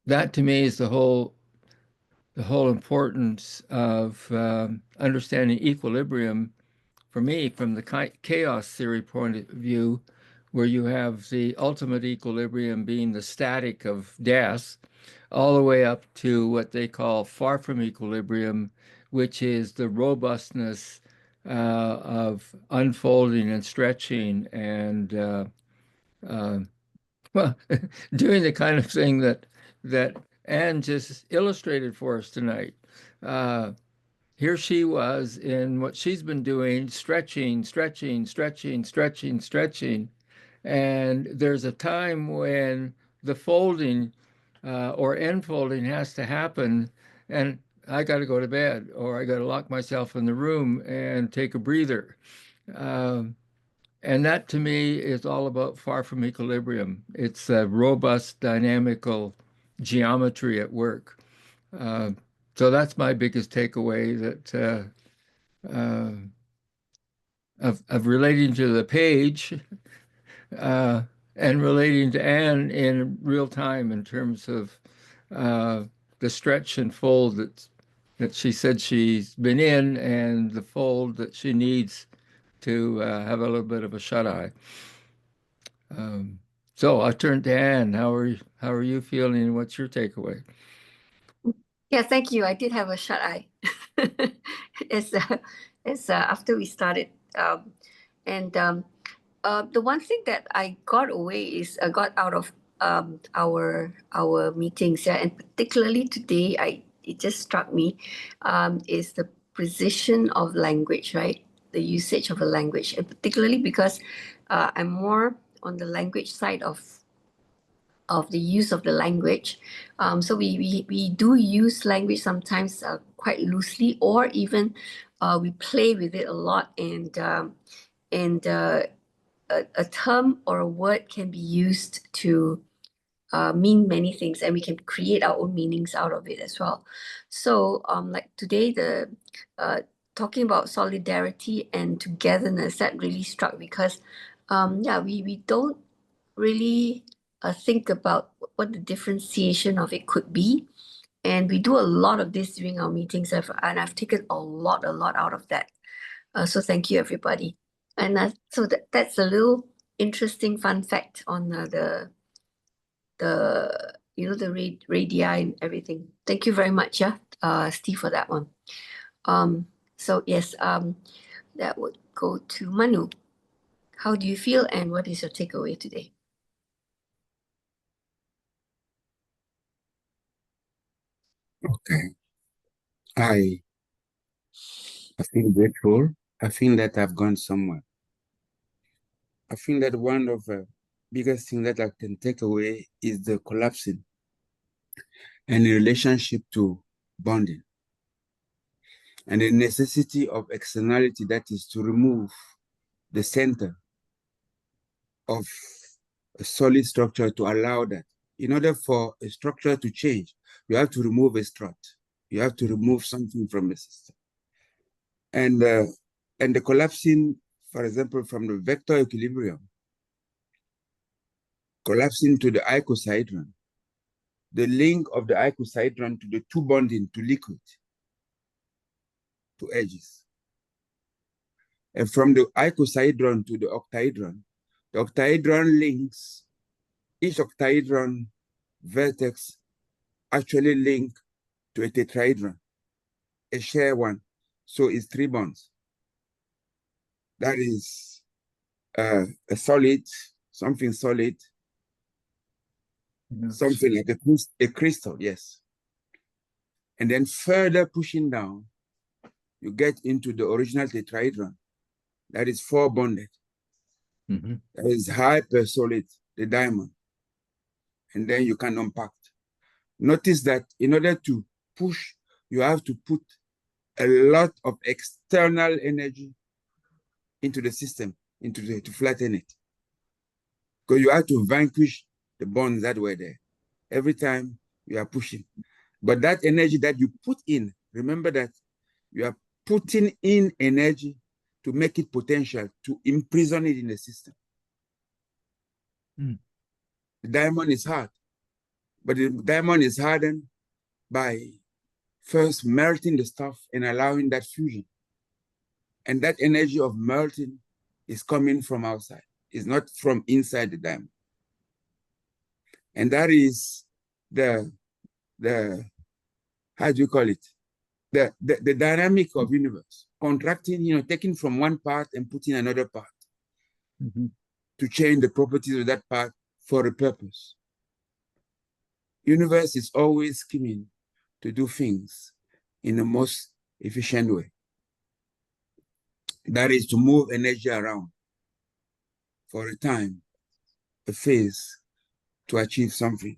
[SPEAKER 2] that to me is the whole importance of understanding equilibrium, for me, from the chaos theory point of view, where you have the ultimate equilibrium being the static of death, all the way up to what they call far from equilibrium, which is the robustness of unfolding and stretching, and well, doing the kind of thing that Anne just illustrated for us tonight. Here she was in what she's been doing, stretching, and there's a time when the folding or enfolding has to happen, and I got to go to bed, or I got to lock myself in the room and take a breather. And that to me is all about far from equilibrium. It's a robust, dynamical geometry at work. So that's my biggest takeaway, that of relating to the page, and relating to Anne in real time in terms of the stretch and fold that she said she's been in, and the fold that she needs to have a little bit of a shut-eye. So I turn to Anne. How are you feeling? What's your takeaway?
[SPEAKER 3] Yeah, thank you. I did have a shut eye. It's after we started, and the one thing that I got away is I got out of our meetings, yeah, and particularly today, it just struck me, is the precision of language, right? The usage of a language, and particularly because I'm more on the language side of the use of the language. So we do use language sometimes quite loosely, or even we play with it a lot, and a term or a word can be used to mean many things, and we can create our own meanings out of it as well. So like today, the talking about solidarity and togetherness, that really struck, because yeah, we don't really think about what the differentiation of it could be. And we do a lot of this during our meetings, and I've taken a lot out of that. So thank you, everybody. And so that's a little interesting fun fact on the radii and everything. Thank you very much, Steve, for that one. So yes, that would go to Manu. How do you feel, and what is your takeaway today?
[SPEAKER 4] Okay. I feel grateful. I feel that I've gone somewhere. I feel that one of the biggest things that I can take away is the collapsing and the relationship to bonding, and the necessity of externality, that is to remove the center of a solid structure to allow that. In order for a structure to change, you have to remove a strut. You have to remove something from the system. And the collapsing, for example, from the vector equilibrium, collapsing to the icosahedron, the link of the icosahedron to the two bonding to liquid, to edges. And from the icosahedron to the octahedron links, each octahedron vertex actually link to a tetrahedron, a share one. So it's 3 bonds. That is a solid, something solid, something like a crystal, yes. And then further pushing down, you get into the original tetrahedron. That is 4 bonded.
[SPEAKER 2] Mm-hmm.
[SPEAKER 4] That is hyper solid, the diamond. And then you can unpack. Notice that in order to push, you have to put a lot of external energy into the system, to flatten it. Because you have to vanquish the bonds that were there. Every time you are pushing. But that energy that you put in, remember that you are putting in energy to make it potential, to imprison it in the system.
[SPEAKER 2] Mm.
[SPEAKER 4] The diamond is hard, but the diamond is hardened by first melting the stuff and allowing that fusion. And that energy of melting is coming from outside. It's not from inside the diamond. And that is the how do you call it? The dynamic of universe, contracting, taking from one part and putting another part,
[SPEAKER 2] mm-hmm.
[SPEAKER 4] to change the properties of that part for a purpose. Universe is always scheming to do things in the most efficient way. That is to move energy around for a time, a phase, to achieve something.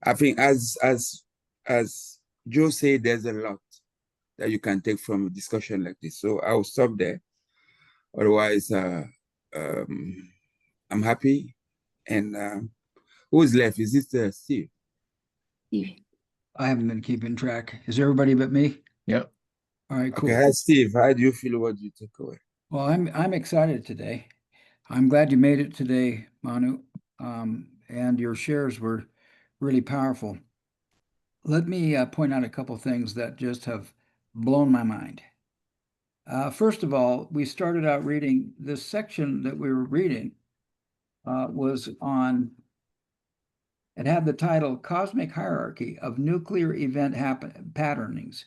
[SPEAKER 4] I think as Joe said, there's a lot that you can take from a discussion like this. So I'll stop there. Otherwise, I'm happy. And who's left? Is it Steve?
[SPEAKER 3] Steve.
[SPEAKER 1] I haven't been keeping track. Is everybody but me?
[SPEAKER 2] Yep.
[SPEAKER 1] All right, cool.
[SPEAKER 4] Okay, Steve, how do you feel? What do you take away?
[SPEAKER 1] Well, I'm excited today. I'm glad you made it today, Manu, and your shares were really powerful. Let me point out a couple things that just have blown my mind. First of all, we started out reading this section that we were reading was on, it had the title Cosmic Hierarchy of Nuclear Event Patternings.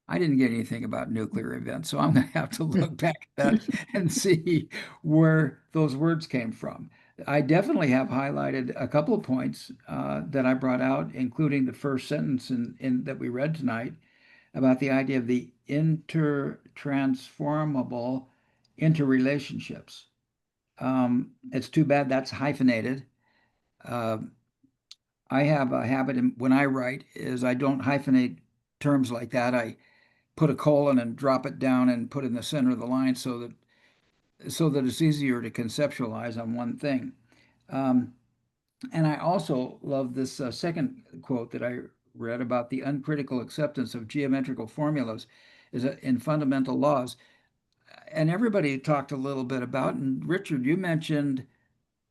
[SPEAKER 1] I didn't get anything about nuclear events, so I'm going to have to look back at that and see where those words came from. I definitely have highlighted a couple of points that I brought out, including the first sentence in that we read tonight about the idea of the intertransformable interrelationships. It's too bad that's hyphenated. Uh, I have a habit when I write is I don't hyphenate terms like that. I put a colon and drop it down and put in the center of the line so that it's easier to conceptualize on one thing. And I also love this second quote that I read about the uncritical acceptance of geometrical formulas in fundamental laws. And everybody talked a little bit about, and Richard, you mentioned,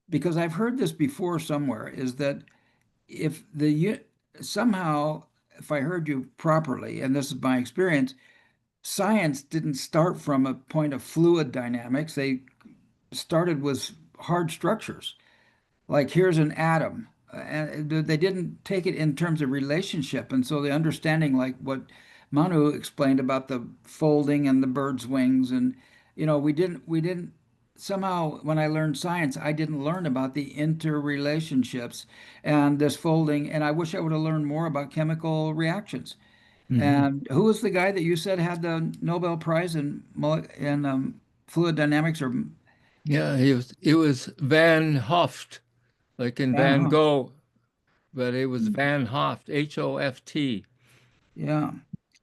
[SPEAKER 1] because I've heard this before somewhere, is that if somehow, if I heard you properly, and this is my experience, science didn't start from a point of fluid dynamics. They started with hard structures. Like here's an atom. And they didn't take it in terms of relationship. And so the understanding, like what Manu explained about the folding and the bird's wings, and we didn't somehow when I learned science, I didn't learn about the interrelationships and this folding. And I wish I would have learned more about chemical reactions. And who was the guy that you said had the Nobel Prize in fluid dynamics? Or
[SPEAKER 2] Yeah, it was Van Hoft, like in
[SPEAKER 1] Van
[SPEAKER 2] Van
[SPEAKER 1] Hoff?
[SPEAKER 2] Gogh, but it was Van Hoft, Hoft.
[SPEAKER 1] Yeah.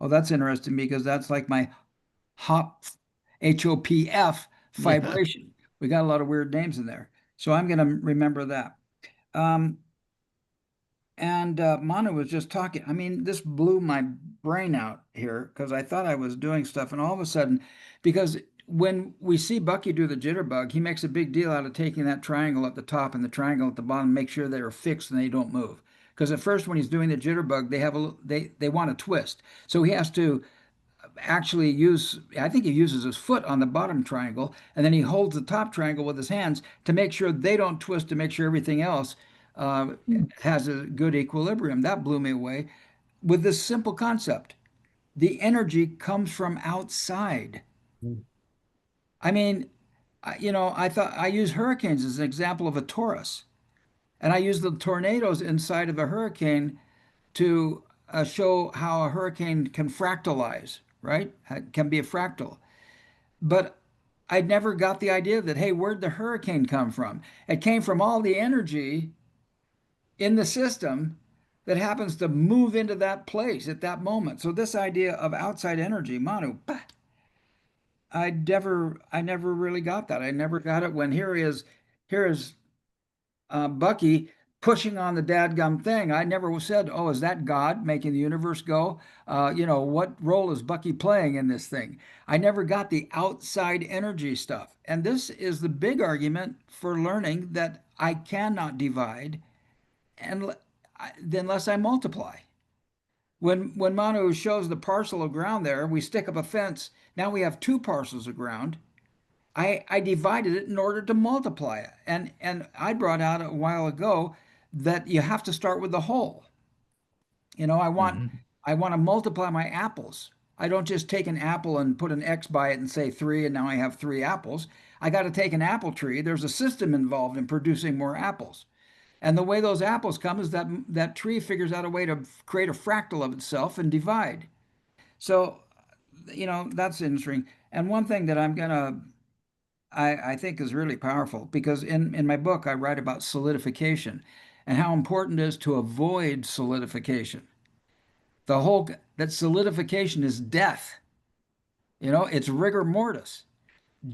[SPEAKER 1] Oh, that's interesting because that's like my hop, HOPF
[SPEAKER 2] Yeah.
[SPEAKER 1] vibration. We got a lot of weird names in there. So I'm going to remember that. Um, And Manu was just talking. I mean, this blew my brain out here because I thought I was doing stuff, and all of a sudden, because when we see Bucky do the jitterbug, he makes a big deal out of taking that triangle at the top and the triangle at the bottom, make sure they're fixed and they don't move. Because at first, when he's doing the jitterbug, they want to twist, so he has to actually I think he uses his foot on the bottom triangle, and then he holds the top triangle with his hands to make sure they don't twist, to make sure everything else uh, has a good equilibrium. That blew me away with this simple concept. The energy comes from outside. I mean, I thought I use hurricanes as an example of a torus, and I use the tornadoes inside of a hurricane to show how a hurricane can fractalize, right? Can be a fractal. But I never got the idea that, hey, where'd the hurricane come from? It came from all the energy in the system that happens to move into that place at that moment. So this idea of outside energy, Manu, I never really got that. I never got it when here is Bucky pushing on the dadgum thing. I never said, "Oh, is that God making the universe go?" What role is Bucky playing in this thing? I never got the outside energy stuff. And this is the big argument for learning that I cannot divide and unless I multiply. When Manu shows the parcel of ground there, we stick up a fence. Now we have two parcels of ground. I divided it in order to multiply it. And I brought out a while ago that you have to start with the whole. I want
[SPEAKER 2] Mhm.
[SPEAKER 1] I want to multiply my apples. I don't just take an apple and put an X by it and say three, and now I have three apples. I got to take an apple tree. There's a system involved in producing more apples. And the way those apples come is that tree figures out a way to create a fractal of itself and divide. So, that's interesting. And one thing that I think is really powerful because in my book I write about solidification and how important it is to avoid solidification. That solidification is death. It's rigor mortis.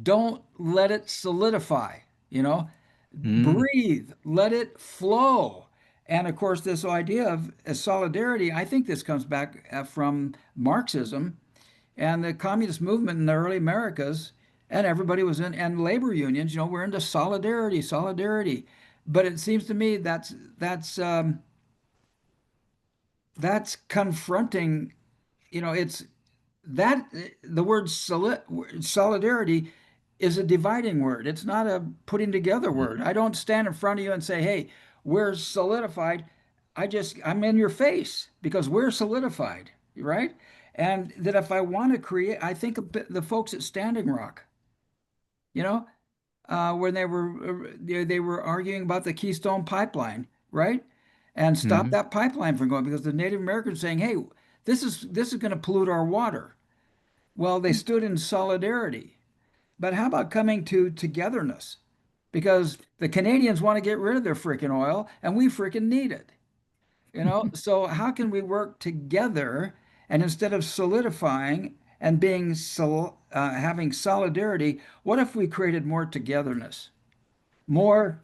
[SPEAKER 1] Don't let it solidify, you know,
[SPEAKER 2] Mm.
[SPEAKER 1] breathe, let it flow. And of course, this idea of solidarity, I think this comes back from Marxism and the communist movement in the early Americas. and everybody was in, and labor unions, you know, we're into solidarity. But it seems to me that's confronting, you know, it's that the word solidarity is a dividing word. It's not a putting together word. I don't stand in front of you and say, hey, we're solidified. I'm in your face because we're solidified, right? And that if I want to create, I think of the folks at Standing Rock, you know, when they were arguing about the Keystone Pipeline, right? And stop that pipeline from going because the Native Americans saying, "Hey, this is going to pollute our water." Well, they stood in solidarity. But how about coming to togetherness? Because the Canadians want to get rid of their freaking oil, and we freaking need it. You know, so how can we work together and instead of solidifying and having solidarity, what if we created more togetherness, more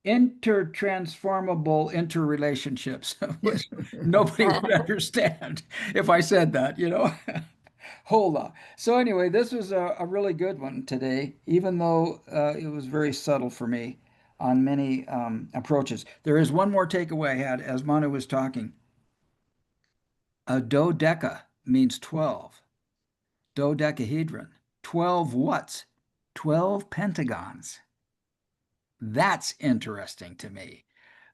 [SPEAKER 1] intertransformable interrelationships, which nobody would understand if I said that, you know? Hold on. So anyway, this was a really good one today, even though it was very subtle for me on many approaches. There is one more takeaway I had as Manu was talking. A dodeca means 12. Dodecahedron, 12 whats? 12 pentagons. That's interesting to me.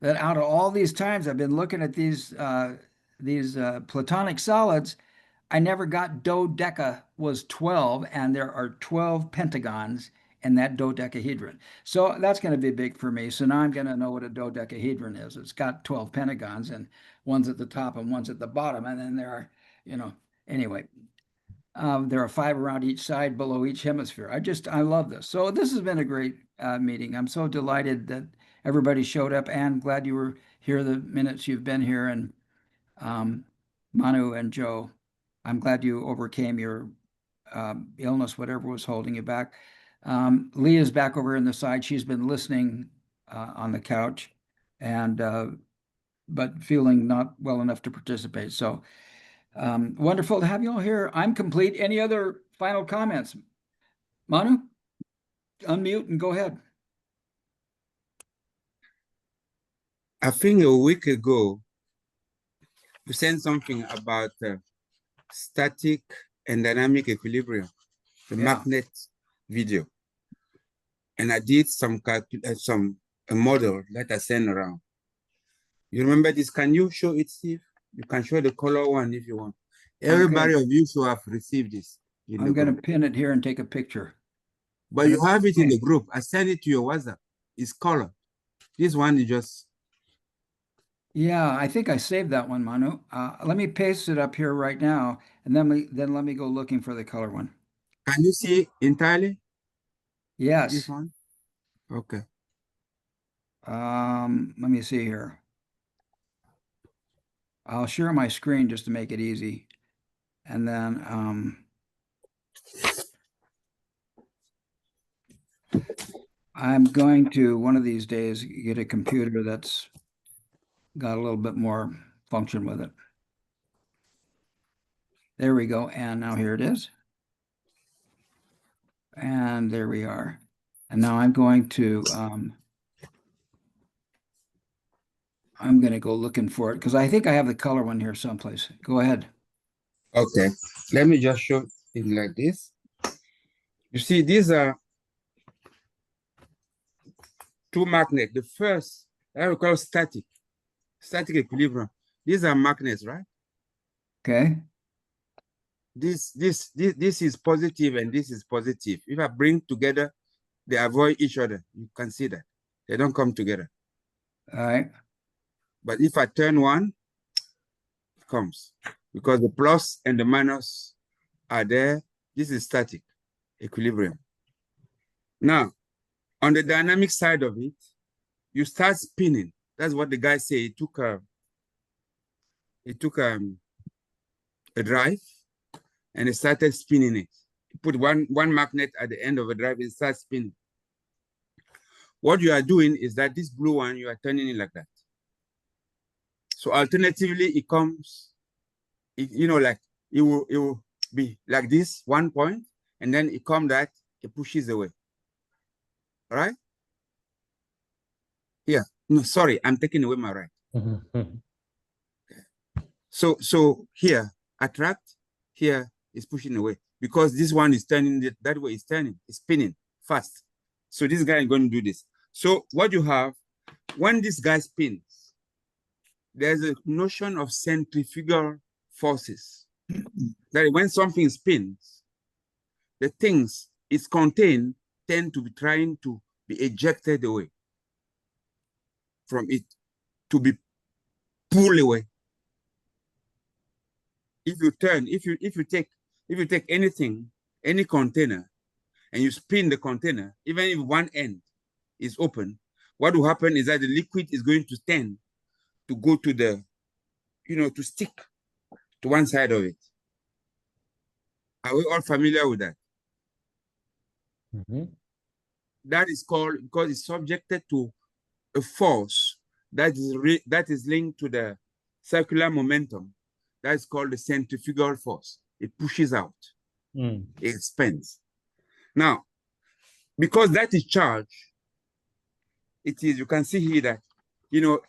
[SPEAKER 1] That out of all these times I've been looking at these platonic solids, I never got dodeca was 12, and there are 12 pentagons in that dodecahedron. So that's going to be big for me. So now I'm going to know what a dodecahedron is. It's got 12 pentagons, and one's at the top and one's at the bottom. And then there are, you know, anyway, there are 5 around each side below each hemisphere. I love this. So this has been a great meeting. I'm so delighted that everybody showed up, and glad you were here the minutes you've been here. And Manu and Joe, I'm glad you overcame your illness, whatever was holding you back. Leah's back over in the side. She's been listening on the couch, and but feeling not well enough to participate. So wonderful to have you all here. I'm complete. Any other final comments? Manu, unmute and go ahead.
[SPEAKER 4] I think a week ago, you sent something about static and dynamic equilibrium, the magnet video. And I did a model that I sent around. You remember this? Can you show it, Steve? You can show the color one if you want. Everybody of you should have received this.
[SPEAKER 1] I'm going to pin it here and take a picture.
[SPEAKER 4] But you have it in the group. I sent it to your WhatsApp. It's color. This one is just.
[SPEAKER 1] Yeah, I think I saved that one, Manu. Let me paste it up here right now, and then let me go looking for the color one.
[SPEAKER 4] Can you see entirely?
[SPEAKER 1] Yes.
[SPEAKER 4] This one? Okay.
[SPEAKER 1] Let me see here. I'll share my screen just to make it easy. And then I'm going to one of these days get a computer that's got a little bit more function with it. There we go. And now here it is. And there we are. And now I'm going to go looking for it because I think I have the color one here someplace. Go ahead.
[SPEAKER 4] Okay. Let me just show it like this. You see, these are 2 magnets. The first, I will call static equilibrium. These are magnets, right?
[SPEAKER 1] Okay.
[SPEAKER 4] This is positive and this is positive. If I bring together, they avoid each other. You can see that. They don't come together.
[SPEAKER 1] All right.
[SPEAKER 4] But if I turn one, it comes. Because the plus and the minus are there. This is static equilibrium. Now, on the dynamic side of it, you start spinning. That's what the guy said. He took a drive and he started spinning it. He put one magnet at the end of a drive and start spinning. What you are doing is that this blue one, you are turning it like that. So alternatively, it comes, like it will be like this, 1 point, and then it comes that it pushes away. All right? Yeah. No, sorry, I'm taking away my right. So here, attract, here is pushing away because this one is turning, that way is turning, it's spinning fast. So this guy is going to do this. So what you have, when this guy spins, there's a notion of centrifugal forces. That when something spins, the things it's contained tend to be trying to be ejected away from it, to be pulled away. If you turn, if you take anything, any container, and you spin the container, even if one end is open, what will happen is that the liquid is going to tend to go to the, to stick to one side of it. Are we all familiar with that? That is called, because it's subjected to a force that is linked to the circular momentum. That's called the centrifugal force. It pushes out, it expands. Now, because that is charge, it is, you can see here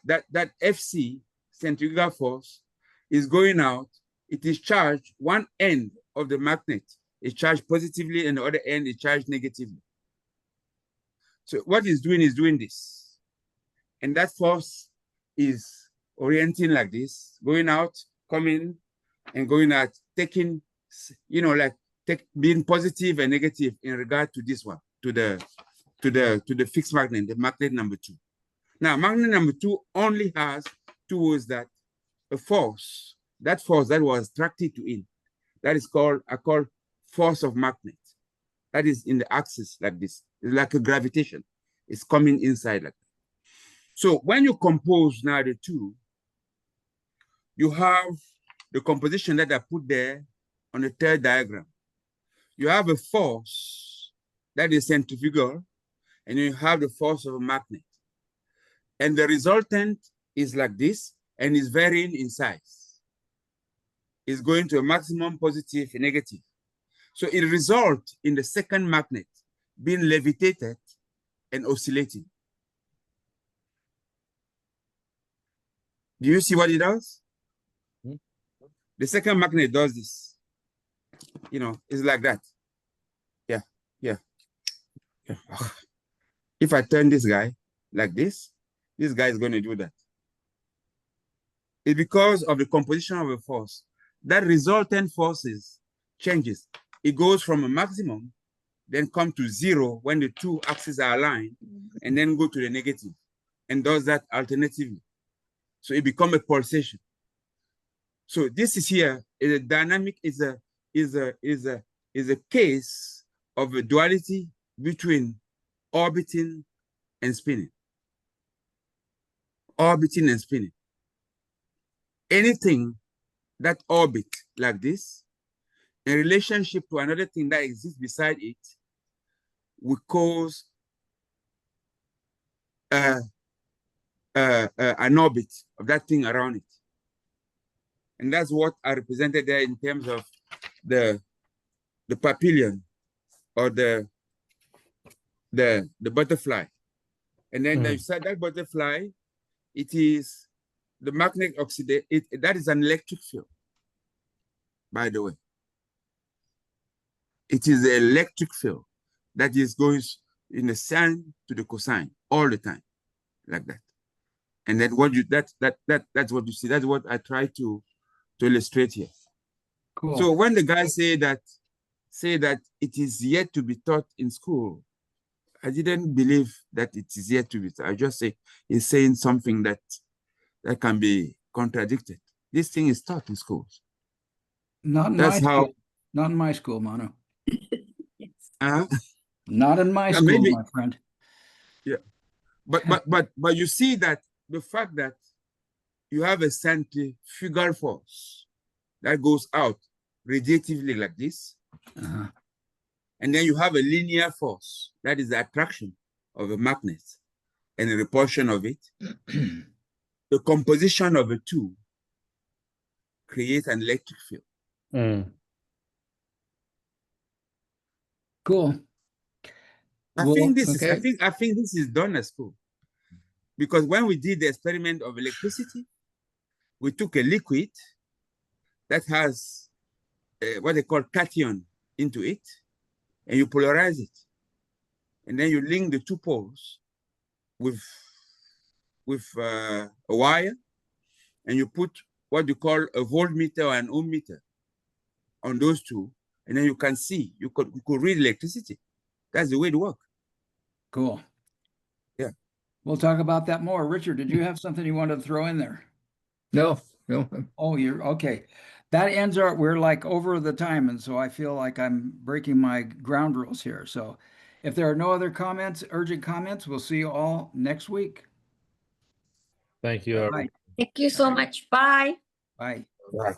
[SPEAKER 4] that, that FC, centrifugal force, is going out. It is charged, one end of the magnet is charged positively and the other end is charged negatively. So what it's doing is doing this. And that force is orienting like this, going out, coming, and going out, taking, being positive and negative in regard to this one, to the fixed magnet, the magnet number 2. Now, magnet number 2 only has towards that a force, that force that was attracted to it. That is called force of magnet. That is in the axis like this. It's like a gravitation. It's coming inside like that. So when you compose now the two, you have the composition that I put there on the third diagram. You have a force that is centrifugal, and you have the force of a magnet. And the resultant is like this, and is varying in size. It's going to a maximum positive and negative. So it results in the second magnet being levitated and oscillating. Do you see what it does? The second magnet does this. It's like that. Yeah. If I turn this guy like this guy is going to do that. It's because of the composition of a force. That resultant forces changes. It goes from a maximum, then come to 0 when the two axes are aligned, and then go to the negative, and does that alternatively. So it becomes a pulsation. So this is here is a dynamic, is a case of a duality between orbiting and spinning. Orbiting and spinning. Anything that orbit like this, in relationship to another thing that exists beside it, will cause an orbit of that thing around it. And that's what I represented there in terms of the papillon or the butterfly. And then inside that butterfly, it is the magnet oxidate. That is an electric field, by the way. It is the electric field that is going in the sine to the cosine all the time, like that. And then that's what you see. That's what I try to illustrate here.
[SPEAKER 1] Cool.
[SPEAKER 4] So when the guys say that it is yet to be taught in school, I didn't believe that it is yet to be taught. I just say he's saying something that can be contradicted. This thing is taught in schools.
[SPEAKER 1] Not in my school. Not in my school, Manu. Not in my school,
[SPEAKER 4] maybe,
[SPEAKER 1] my friend.
[SPEAKER 4] Yeah, but you see that the fact that you have a centrifugal force that goes out radiatively like this, and then you have a linear force that is the attraction of a magnet and the repulsion of it. The composition of the two creates an electric field.
[SPEAKER 1] Cool.
[SPEAKER 4] I
[SPEAKER 1] Well,
[SPEAKER 4] think this is
[SPEAKER 2] okay.
[SPEAKER 4] I think this is done at school. Because when we did the experiment of electricity, we took a liquid that has what they call cation into it, and you polarize it. And then you link the two poles with a wire, and you put what you call a voltmeter or an ohm meter on those two, and then you can see, you could read electricity. That's the way it works.
[SPEAKER 1] cool.
[SPEAKER 4] Yeah.
[SPEAKER 1] We'll talk about that more. Richard, did you have something you wanted to throw in there?
[SPEAKER 2] No.
[SPEAKER 1] Oh, you're okay. That ends we're like over the time, and so I feel like I'm breaking my ground rules here. So if there are no other comments, urgent comments, we'll see you all next week.
[SPEAKER 5] Thank you,
[SPEAKER 1] Bye.
[SPEAKER 5] everyone.
[SPEAKER 3] Thank you so much. Bye.
[SPEAKER 1] Bye.
[SPEAKER 4] Right.